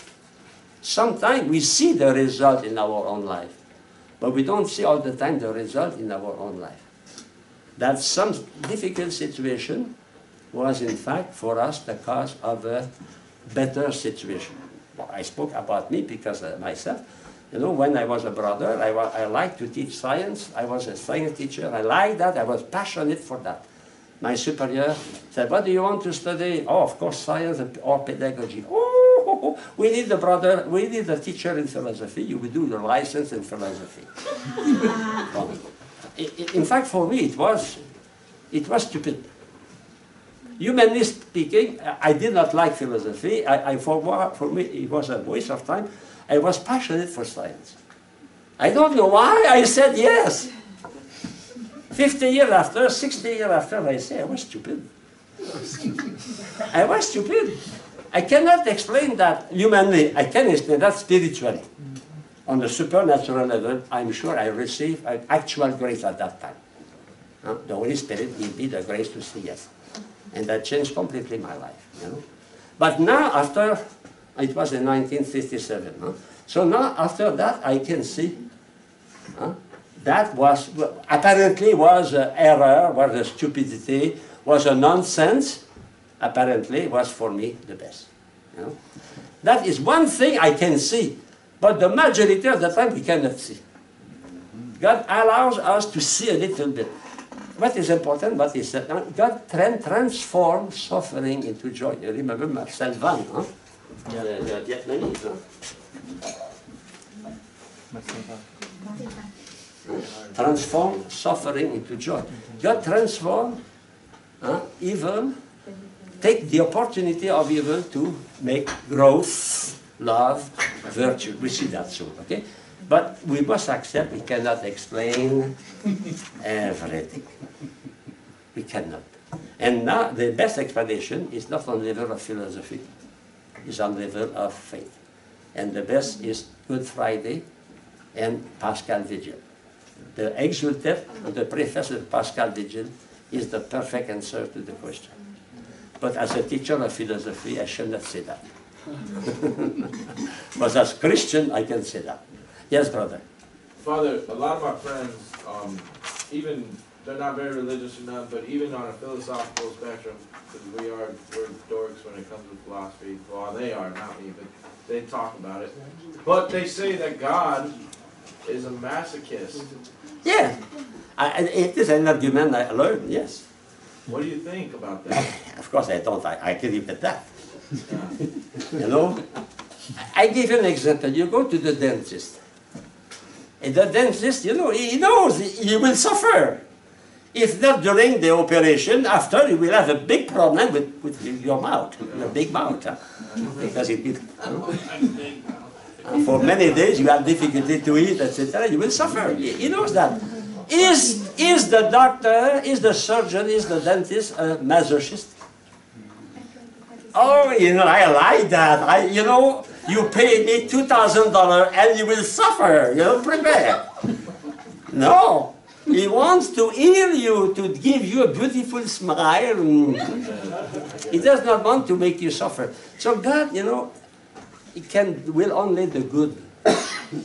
Sometimes we see the result in our own life, but we don't see all the time the result in our own life. That some difficult situation was in fact for us the cause of a better situation. Well, I spoke about me because myself, you know, when I was a brother, I liked to teach science. I was a science teacher. I liked that. I was passionate for that. My superior said, what do you want to study? Oh, of course, science or pedagogy. Oh, we need a teacher in philosophy. You will do your license in philosophy. Well, in fact, for me, it was stupid. Humanly speaking, I did not like philosophy. For me, it was a waste of time. I was passionate for science. I don't know why I said yes. 50 years after, 60 years after, I say I was stupid. I was stupid. I cannot explain that humanly. I can explain that spiritually. On the supernatural level, I'm sure I received actual grace at that time. The Holy Spirit gave me the grace to say yes. And that changed completely my life. You know? But now, after, it was in 1957. So now, after that, I can see that was, apparently was an error, was a stupidity, was a nonsense. Apparently, was for me the best. You know? That is one thing I can see. But the majority of the time we cannot see. God allows us to see a little bit. What is important, what is that? God transforms suffering into joy. You remember Marcel Van, huh? The Vietnamese, huh? Transform suffering into joy. God transform evil, take the opportunity of evil to make growth, love, virtue. We see that soon, okay? But we must accept we cannot explain everything. We cannot. And now the best explanation is not on the level of philosophy, it's on the level of faith. And the best is Good Friday and Paschal Vigil. The exultet and the preface of Paschal Vigil is the perfect answer to the question. But as a teacher of philosophy, I shall not say that. But as Christian, I can say that. Yes, brother. Father, a lot of my friends, even they're not very religious or nothing, but even on a philosophical spectrum, because we're dorks when it comes to philosophy. Well, they are, not me, but they talk about it. But they say that God is a masochist. Yeah, it is an argument I learned, yes. What do you think about that? Of course I don't, I can repeat that. You know, I give you an example. You go to the dentist. And the dentist, you know, he knows you will suffer. If not during the operation, after you will have a big problem with your mouth, your big mouth. Huh? Because it for many days you have difficulty to eat, etc. You will suffer. He knows that. Is the doctor, is the surgeon, is the dentist a masochist? Oh, you know, I like that. You know, you pay me $2,000 and you will suffer. You know, prepare. No. He wants to heal you, to give you a beautiful smile. He does not want to make you suffer. So God, you know, He will only the good.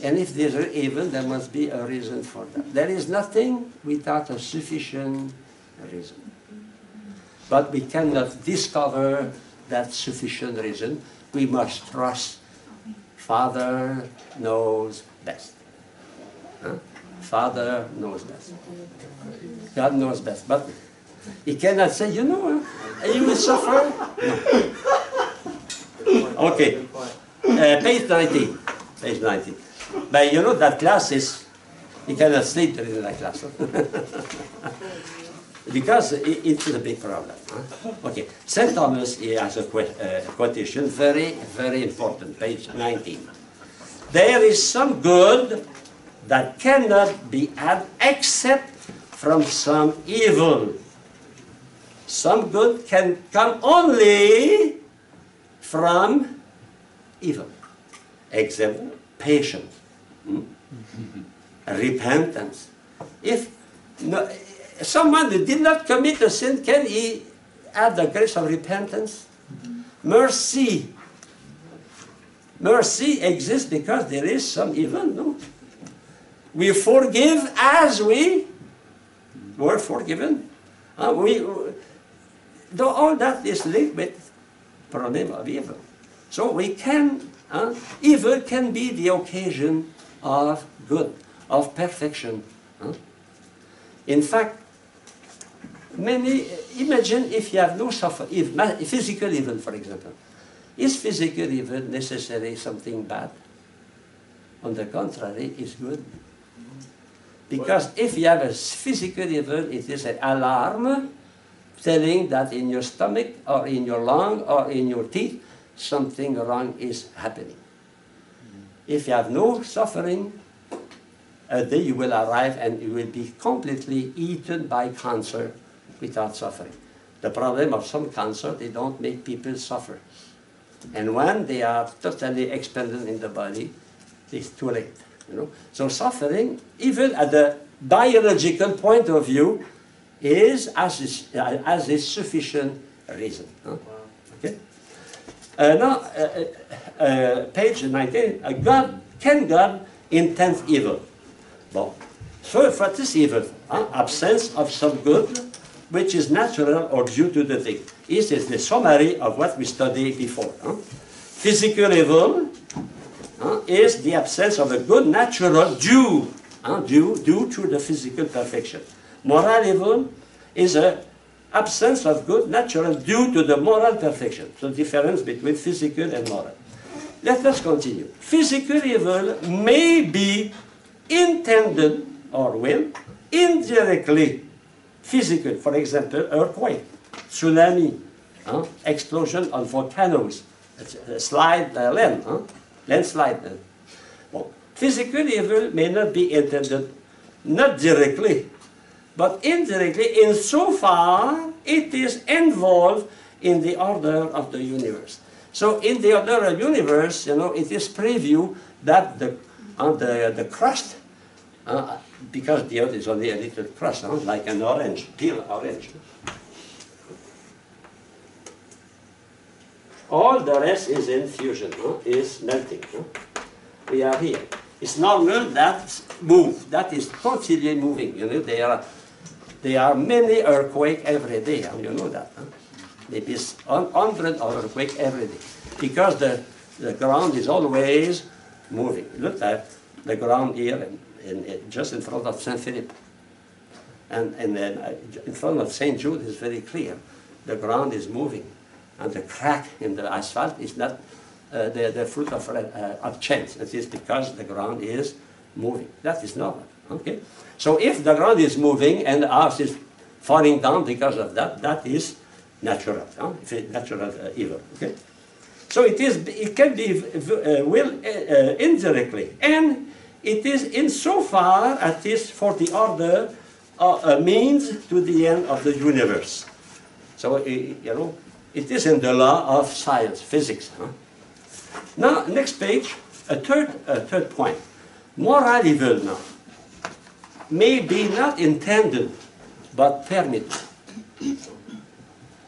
And if there's evil, there must be a reason for that. There is nothing without a sufficient reason. But we cannot discover that sufficient reason. We must trust Father knows best. Huh? Father knows best. God knows best. But He cannot say, you know, you will suffer. No. Okay. Page 19. Page 19. But you know that class is, you cannot sleep during that class. Because it is a big problem. Huh? Okay. St. Thomas he has a quotation, very, very important, page 19. There is some good that cannot be had except from some evil. Some good can come only from evil. Example, patience, repentance. If someone who did not commit a sin, can he have the grace of repentance? Mercy. Mercy exists because there is some evil, no? We forgive as we were forgiven. All that is linked with problem of evil. So we can, evil can be the occasion of good, of perfection. In fact, imagine if you have no suffering, if physical evil, for example. Is physical evil necessarily something bad? On the contrary, it's good. Because if you have a physical evil, it is an alarm telling that in your stomach or in your lung or in your teeth, something wrong is happening. If you have no suffering, a day you will arrive and you will be completely eaten by cancer without suffering. The problem of some cancer, they don't make people suffer. And when they are totally expended in the body, it's too late. You know? So suffering, even at the biological point of view, is as a sufficient reason. Huh? Okay. Now, page 19. Can God intend evil? Bon. So, what is evil? Absence of some good, which is natural or due to the thing. This is the summary of what we studied before. Physical evil is the absence of a good natural due to the physical perfection. Moral evil is a absence of good natural due to the moral perfection. So the difference between physical and moral. Let us continue. Physical evil may be intended or will indirectly physical. For example, earthquake, tsunami, explosion on volcanoes, landslide. Well, physical evil may not be intended, not directly, but indirectly insofar it is involved in the order of the universe. So in the order of the universe, it is preview that the crust, because the earth is only a little crust, like an orange, peel orange. All the rest is in fusion, is melting. We are here. It's normal that move, that is constantly moving. There are many earthquakes every day, you know that. Maybe 100 earthquakes every day. Because the ground is always moving. Look at the ground here, just in front of St. Philip. And then in front of St. Jude is very clear. The ground is moving. And the crack in the asphalt is not the fruit of chance. It is because the ground is moving. That is normal. Okay? So if the ground is moving and the house is falling down because of that, that is natural. Natural evil. Okay? So it can be indirectly. And it is insofar as it is for the order a means to the end of the universe. So, it is in the law of science, physics. Now, next page, a third point. Moral evil now may be not intended, but permitted.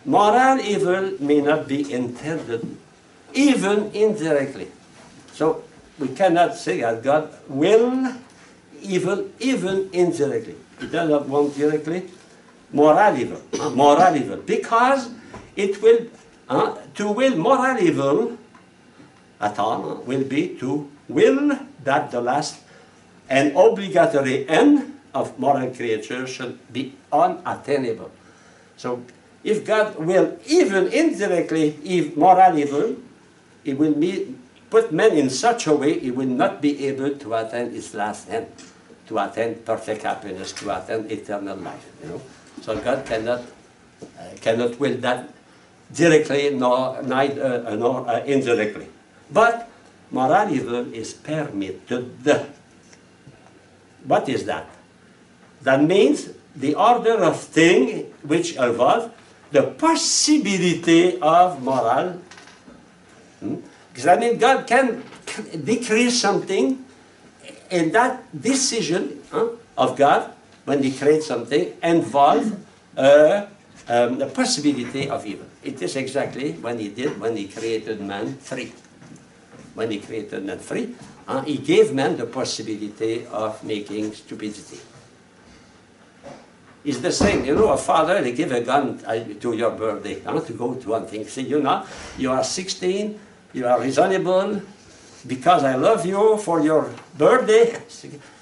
Moral evil may not be intended, even indirectly. So, we cannot say that God will evil, even indirectly. He does not want directly moral evil, because it will, to will moral evil at all will be to will that the last and obligatory end of moral creature should be unattainable. So if God will even indirectly moral evil, it will put men in such a way he will not be able to attain his last end, to attain perfect happiness, to attain eternal life. So God cannot will that directly nor indirectly. But moral evil is permitted. What is that? That means the order of things which involve the possibility of moral. Because that means God can decrease something, and that decision of God, when He creates something, involves the possibility of evil. It is exactly when He did when He created man free. When He created man free, He gave man the possibility of making stupidity. It's the same, a father, they give a gun to your birthday, to go to one thing. Say, you are 16, you are reasonable, because I love you for your birthday,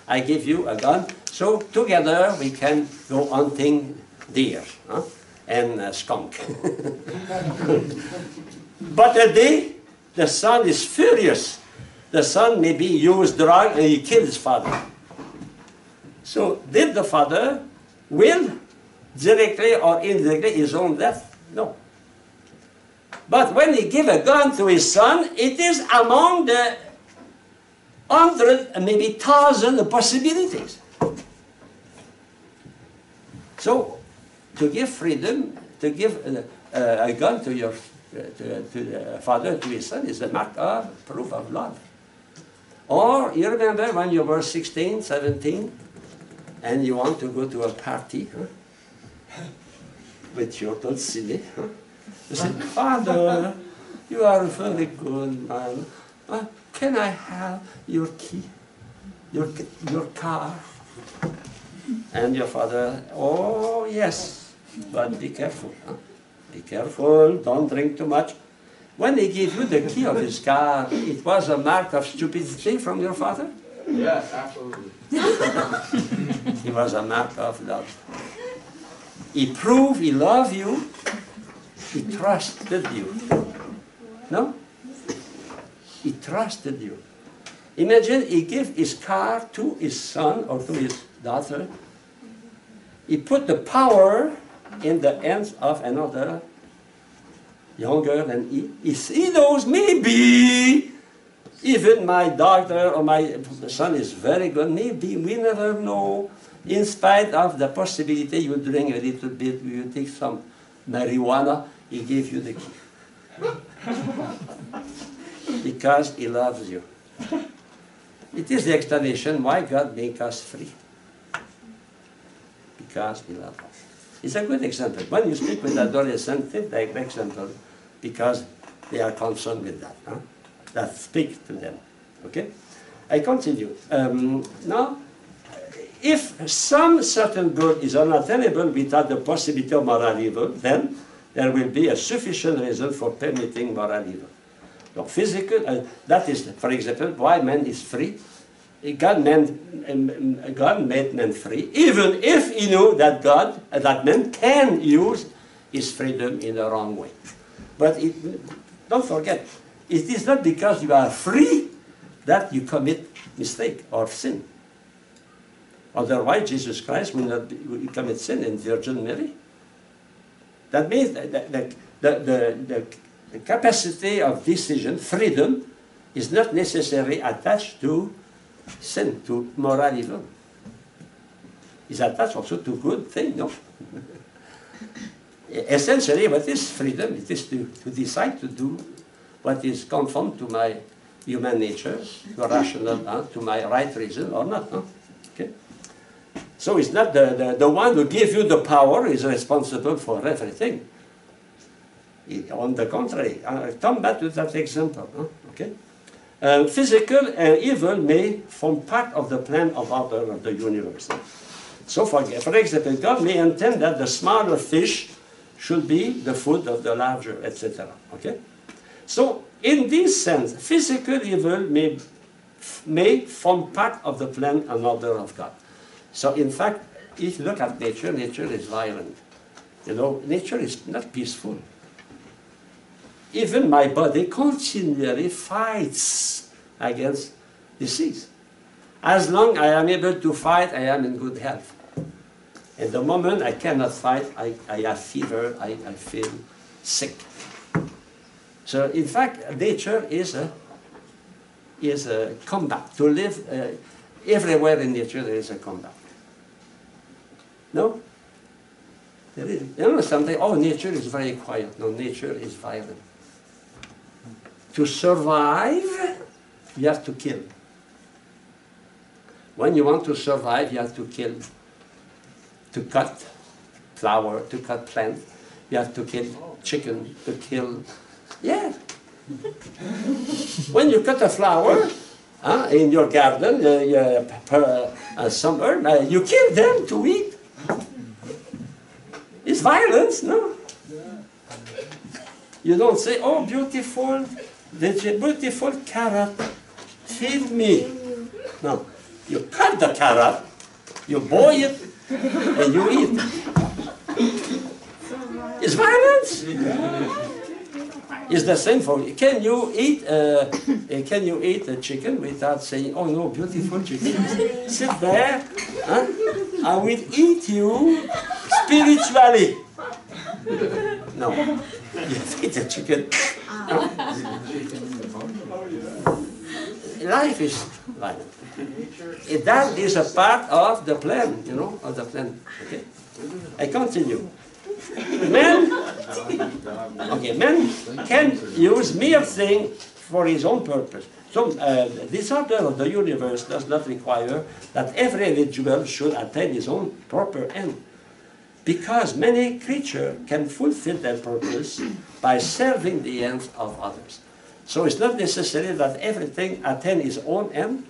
I give you a gun. So together we can go hunting deer and skunk. But a day, the son is furious. The son maybe used drug and he killed his father. So did the father will directly or indirectly his own death? No. But when he gave a gun to his son, it is among the 100 and maybe 1,000 possibilities. So to give freedom, to give a gun to your to father, to his son, is a mark of proof of love. Or you remember when you were 16, 17, and you want to go to a party with your dulcine. You say, Father, you are a very good man. Can I have your key, your car? And your father, oh yes, but be careful. Be careful, don't drink too much. When he gave you the key of his car, it was a mark of stupidity from your father? Yes, absolutely. It was a mark of love. He proved he loved you. He trusted you. No? He trusted you. Imagine he gave his car to his son or to his daughter. He put the power in the hands of another younger than he. He knows maybe even my daughter or my son is very good. Maybe we never know. In spite of the possibility you drink a little bit, you take some marijuana, he gave you the key. Because he loves you. It is the explanation why God makes us free. Because he loves us. It's a good example. When you speak with adolescents, take the example because they are concerned with that. Huh? That speak to them. Okay? I continue. Now, if some certain good is unattainable without the possibility of moral evil, then there will be a sufficient reason for permitting moral evil. So physical, that is, for example, why man is free. God made man free, even if he knew that that man can use his freedom in the wrong way. But don't forget, it is not because you are free that you commit mistake or sin. Otherwise, Jesus Christ will not commit sin in Virgin Mary. That means the capacity of decision, freedom, is not necessarily attached to sin, to moral evil. It's attached also to good things, no? Essentially, what is freedom? It is to decide to do what is conform to my human nature, to rational, to my right reason or not. No? Okay? So it's not the one who gives you the power is responsible for everything. On the contrary, I'll come back to that example. Huh? Okay? Physical evil may form part of the plan of order of the universe. So for example, God may intend that the smaller fish should be the food of the larger, etc. Okay? So in this sense, physical evil may form part of the plan and order of God. So in fact, if you look at nature, nature is violent. You know, nature is not peaceful. Even my body continually fights against disease. As long as I am able to fight, I am in good health. And the moment I cannot fight, I have fever, I feel sick. So in fact, nature is a combat. To live everywhere in nature, there is a combat. No? There is. You know something? Oh, nature is very quiet. No, nature is violent. To survive, you have to kill. When you want to survive, you have to kill. To cut flower, to cut plant, you have to kill chicken, to kill. Yeah. When you cut a flower in your garden, some herb, you kill them to eat. It's violence, no? You don't say, oh, beautiful, the beautiful carrot, feed me. No. You cut the carrot, you boil it, and you eat. It's violence. It's the same for you. Can you eat a chicken without saying, "Oh no, beautiful chicken"? Sit there. Huh? I will eat you spiritually. No, you eat a chicken. Life is violent. That is a part of the plan, you know, of the plan. Okay, I continue. Man can use mere thing for his own purpose. So this order of the universe does not require that every individual should attain his own proper end, because many creatures can fulfill their purpose by serving the ends of others. So it's not necessary that everything attain his own end,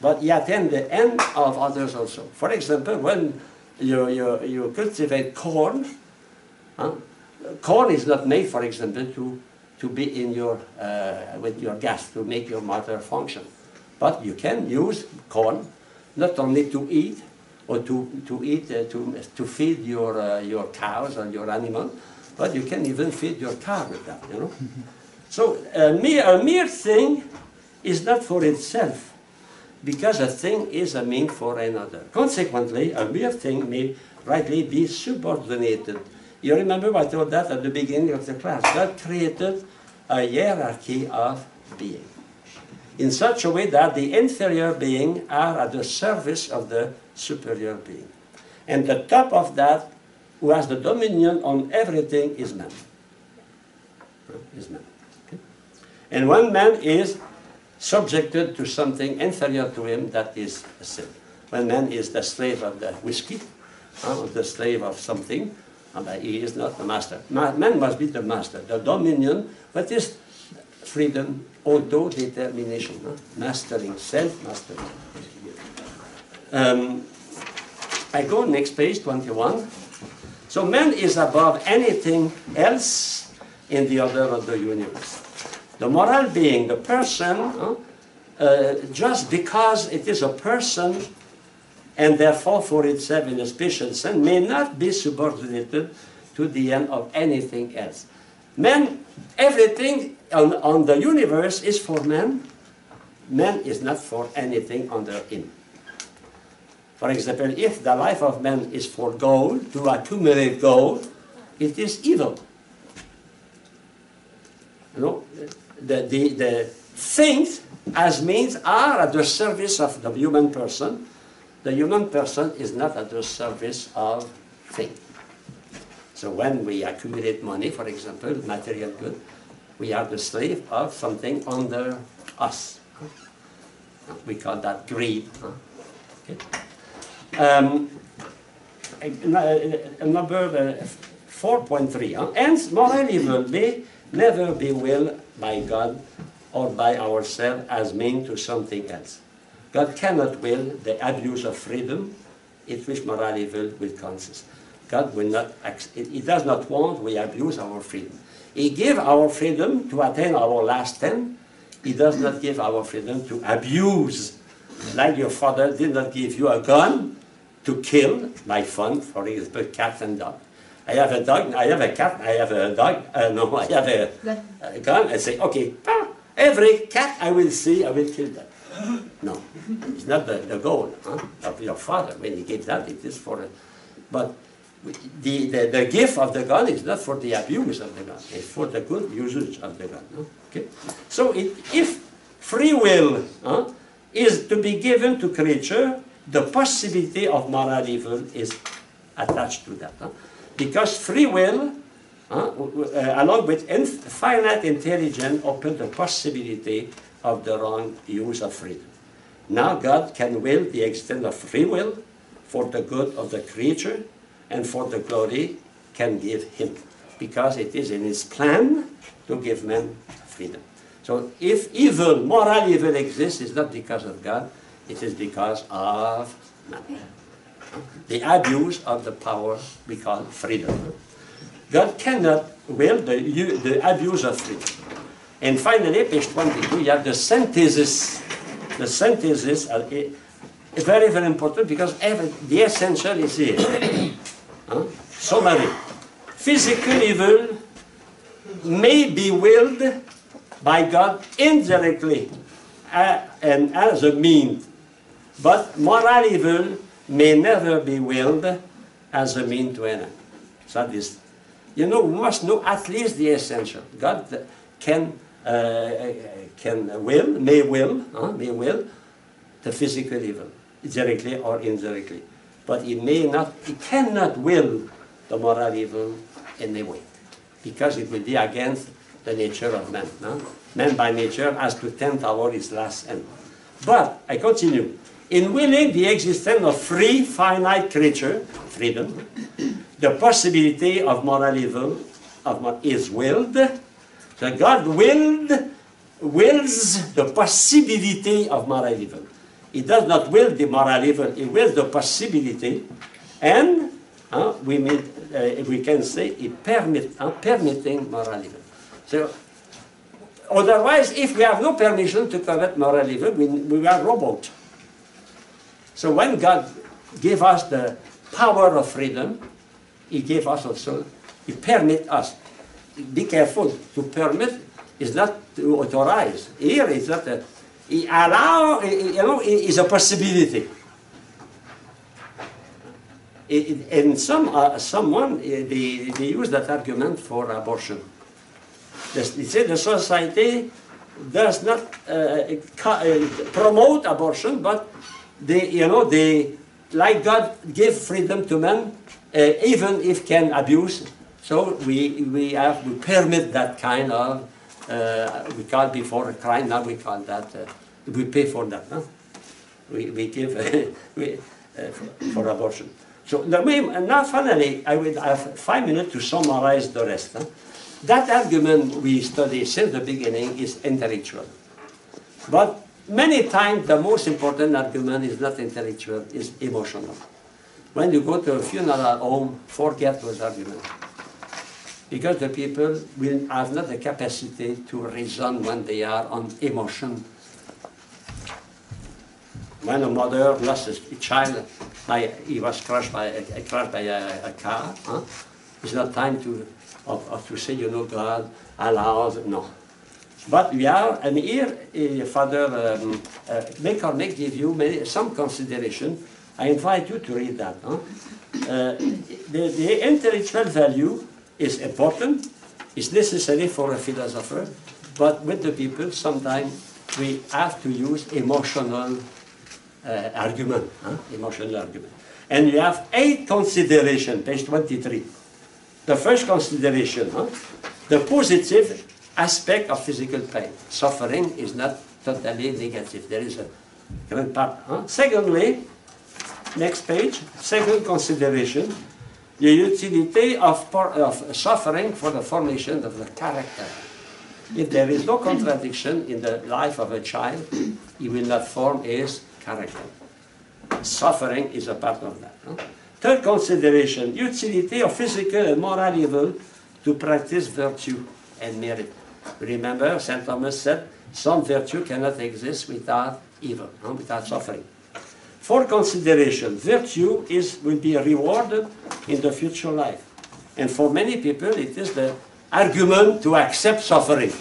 but he attain the end of others also. For example, when you cultivate corn, corn is not made, for example, to to be in your, with your gas, to make your motor function. But you can use corn, not only to eat, or to feed your cows or your animal, but you can even feed your car with that, you know. So a mere thing is not for itself, because a thing is a mean for another. Consequently, a mere thing may rightly be subordinated. You remember I told that at the beginning of the class. God created a hierarchy of being in such a way that the inferior being are at the service of the superior being. And the top of that, who has the dominion on everything, is man. Is man. Okay? And when man is subjected to something inferior to him, that is a sin. When man is the slave of the whiskey, or the slave of something, he is not the master. Man must be the master. The dominion, what is freedom? Auto-determination, mastering, self-mastering. I go next page, 21. So man is above anything else in the order of the universe. The moral being, the person, just because it is a person, and therefore for itself in a special sense, may not be subordinated to the end of anything else. Man, everything on the universe is for man. Man is not for anything under him. For example, if the life of man is for gold, to accumulate gold, it is evil. You know, the things as means are at the service of the human person. The human person is not at the service of things. So when we accumulate money, for example, material good, we are the slave of something under us. We call that greed. Okay. Number 4.3. Hence, moral evil may never be willed by God or by ourselves as mean to something else. God cannot will the abuse of freedom in which moral evil will consist. God will not, He does not want we abuse our freedom. He gave our freedom to attain our last end. He does not give our freedom to abuse. Like your father did not give you a gun to kill by fun, for example, cat and dog. I have a dog, I have a cat, I have a dog, no, I have a gun. I say, okay, every cat I will see, I will kill that. No, it's not the goal of your father. When he gave that, it is for it. But the gift of the gun is not for the abuse of the gun. It's for the good usage of the gun. Okay? So if free will is to be given to creature, the possibility of moral evil is attached to that. Because free will, along with finite intelligence, open the possibility of the wrong use of freedom. Now God can will the extent of free will for the good of the creature and for the glory can give him, because it is in his plan to give man freedom. So if evil, moral evil exists, it's not because of God, it is because of man. The abuse of the power we call freedom. God cannot will the abuse of freedom. And finally, page 22, you have the synthesis. The synthesis is very, very important because the essential is here. Summary. Physical evil may be willed by God indirectly and as a means, but moral evil may never be willed as a means to an end. So this, we must know at least the essential. God may will the physical evil, directly or indirectly. But he cannot will the moral evil in a way, because it will be against the nature of man. Man by nature has to tend toward his last end. But, I continue, in willing the existence of free, finite creature, freedom, the possibility of moral evil is willed. So God wills the possibility of moral evil. He does not will the moral evil, he wills the possibility, and we can say he permitting moral evil. So Otherwise, if we have no permission to commit moral evil, we are robots. So when God gave us the power of freedom, He gave us also, He permit us. Be careful, to permit is not to authorize. Here is not a, He allow, is a possibility. And someone, they use that argument for abortion. They say the society does not promote abortion, but they like God give freedom to men, even if can abuse. So we permit that kind of we call before a crime. Now we call that we pay for that. Huh? We give for abortion. So now finally I will have 5 minutes to summarize the rest. Huh? That argument we study since the beginning is intellectual. But many times the most important argument is not intellectual, it's emotional. When you go to a funeral home, forget those arguments. Because the people will have not the capacity to reason when they are on emotion. When a mother lost a child, he was crushed by a car, huh? It's not time to say, God allows, no. But we are, and here, Father McCormick give you some consideration. I invite you to read that. Huh? The intellectual value is important, it's necessary for a philosopher, but with the people, sometimes we have to use emotional argument, emotional argument. And you have 8 considerations, page 23. The first consideration, the positive aspect of physical pain. Suffering is not totally negative. There is a grand part. Secondly, next page, second consideration, the utility of suffering for the formation of the character. If there is no contradiction in the life of a child, he will not form his character. Suffering is a part of that. Third consideration, utility of physical and moral evil to practice virtue and merit. Remember, St. Thomas said, some virtue cannot exist without evil, without suffering. Fourth consideration, virtue will be rewarded in the future life. And for many people, it is the argument to accept suffering.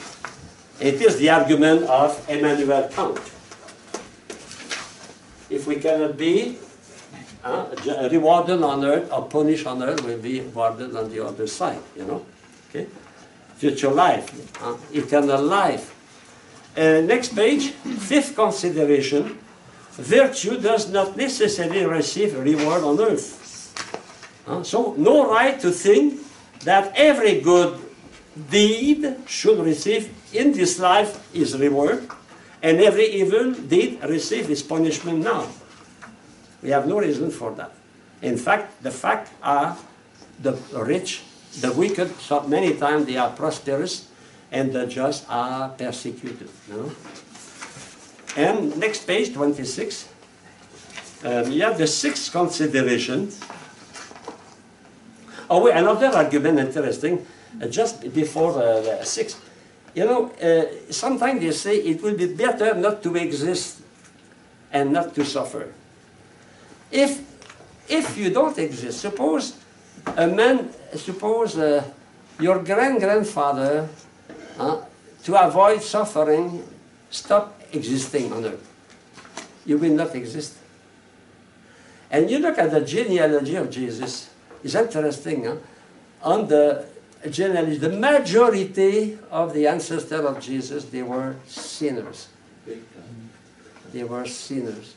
It is the argument of Immanuel Kant. If we cannot be rewarded on earth or punished on earth, we'll be rewarded on the other side, Okay? Future life, eternal life. Next page, fifth consideration, virtue does not necessarily receive reward on earth. So no right to think that every good deed should receive in this life is reward, and every evil deed receive its punishment now. We have no reason for that. In fact, the fact are the rich, the wicked, so many times they are prosperous, and the just are persecuted. And next page, 26, we have the sixth consideration. Oh, wait, another argument, interesting, just before the sixth. Sometimes they say it will be better not to exist and not to suffer. If you don't exist, suppose your grandfather, to avoid suffering, stop existing on earth. You will not exist. And you look at the genealogy of Jesus, it's interesting. On the genealogy, the majority of the ancestors of Jesus, they were sinners. They were sinners.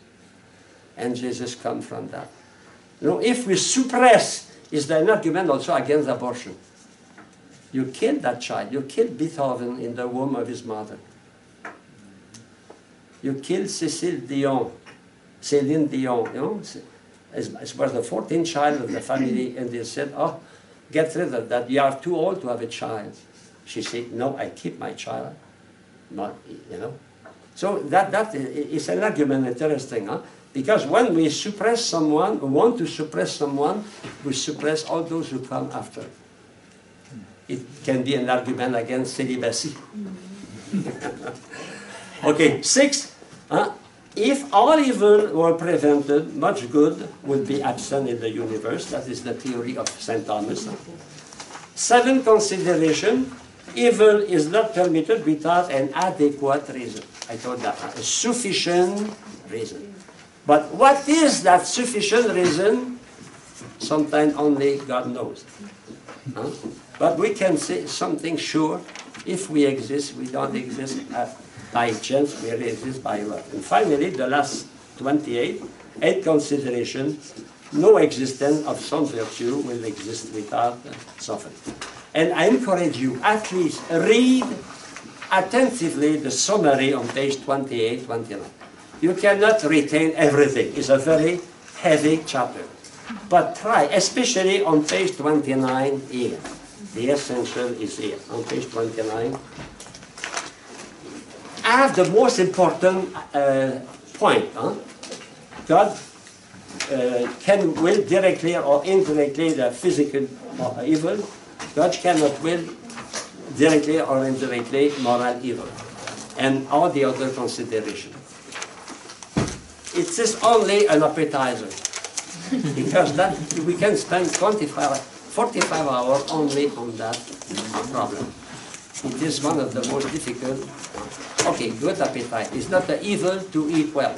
And Jesus comes from that. If we suppress, is there an argument also against abortion? You killed that child. You killed Beethoven in the womb of his mother. You killed Celine Dion. It was the 14th child of the family, and they said, oh, get rid of that. You are too old to have a child. She said, no, I keep my child. So that is an argument interesting, because when we suppress someone, we want to suppress someone, we suppress all those who come after. It can be an argument against celibacy. Okay, 6. If all evil were prevented, much good would be absent in the universe. That is the theory of St. Thomas. 7 consideration. Evil is not permitted without an adequate reason. I told that. A sufficient reason. But what is that sufficient reason? Sometimes only God knows. But we can say something sure. If we exist, we don't exist by chance, we exist by love. And finally, the last 28, 8 considerations. No existence of some virtue will exist without suffering. And I encourage you, at least read attentively the summary on page 28, 29. You cannot retain everything. It's a very heavy chapter. But try, especially on page 29 here. The essential is here, on page 29. I have the most important point. God can will directly or indirectly the physical evil. God cannot will directly or indirectly moral evil. And all the other considerations. It is only an appetizer. Because that we can spend 45 hours only on that problem. It is one of the most difficult. Okay, good appetite. It's not the evil to eat well.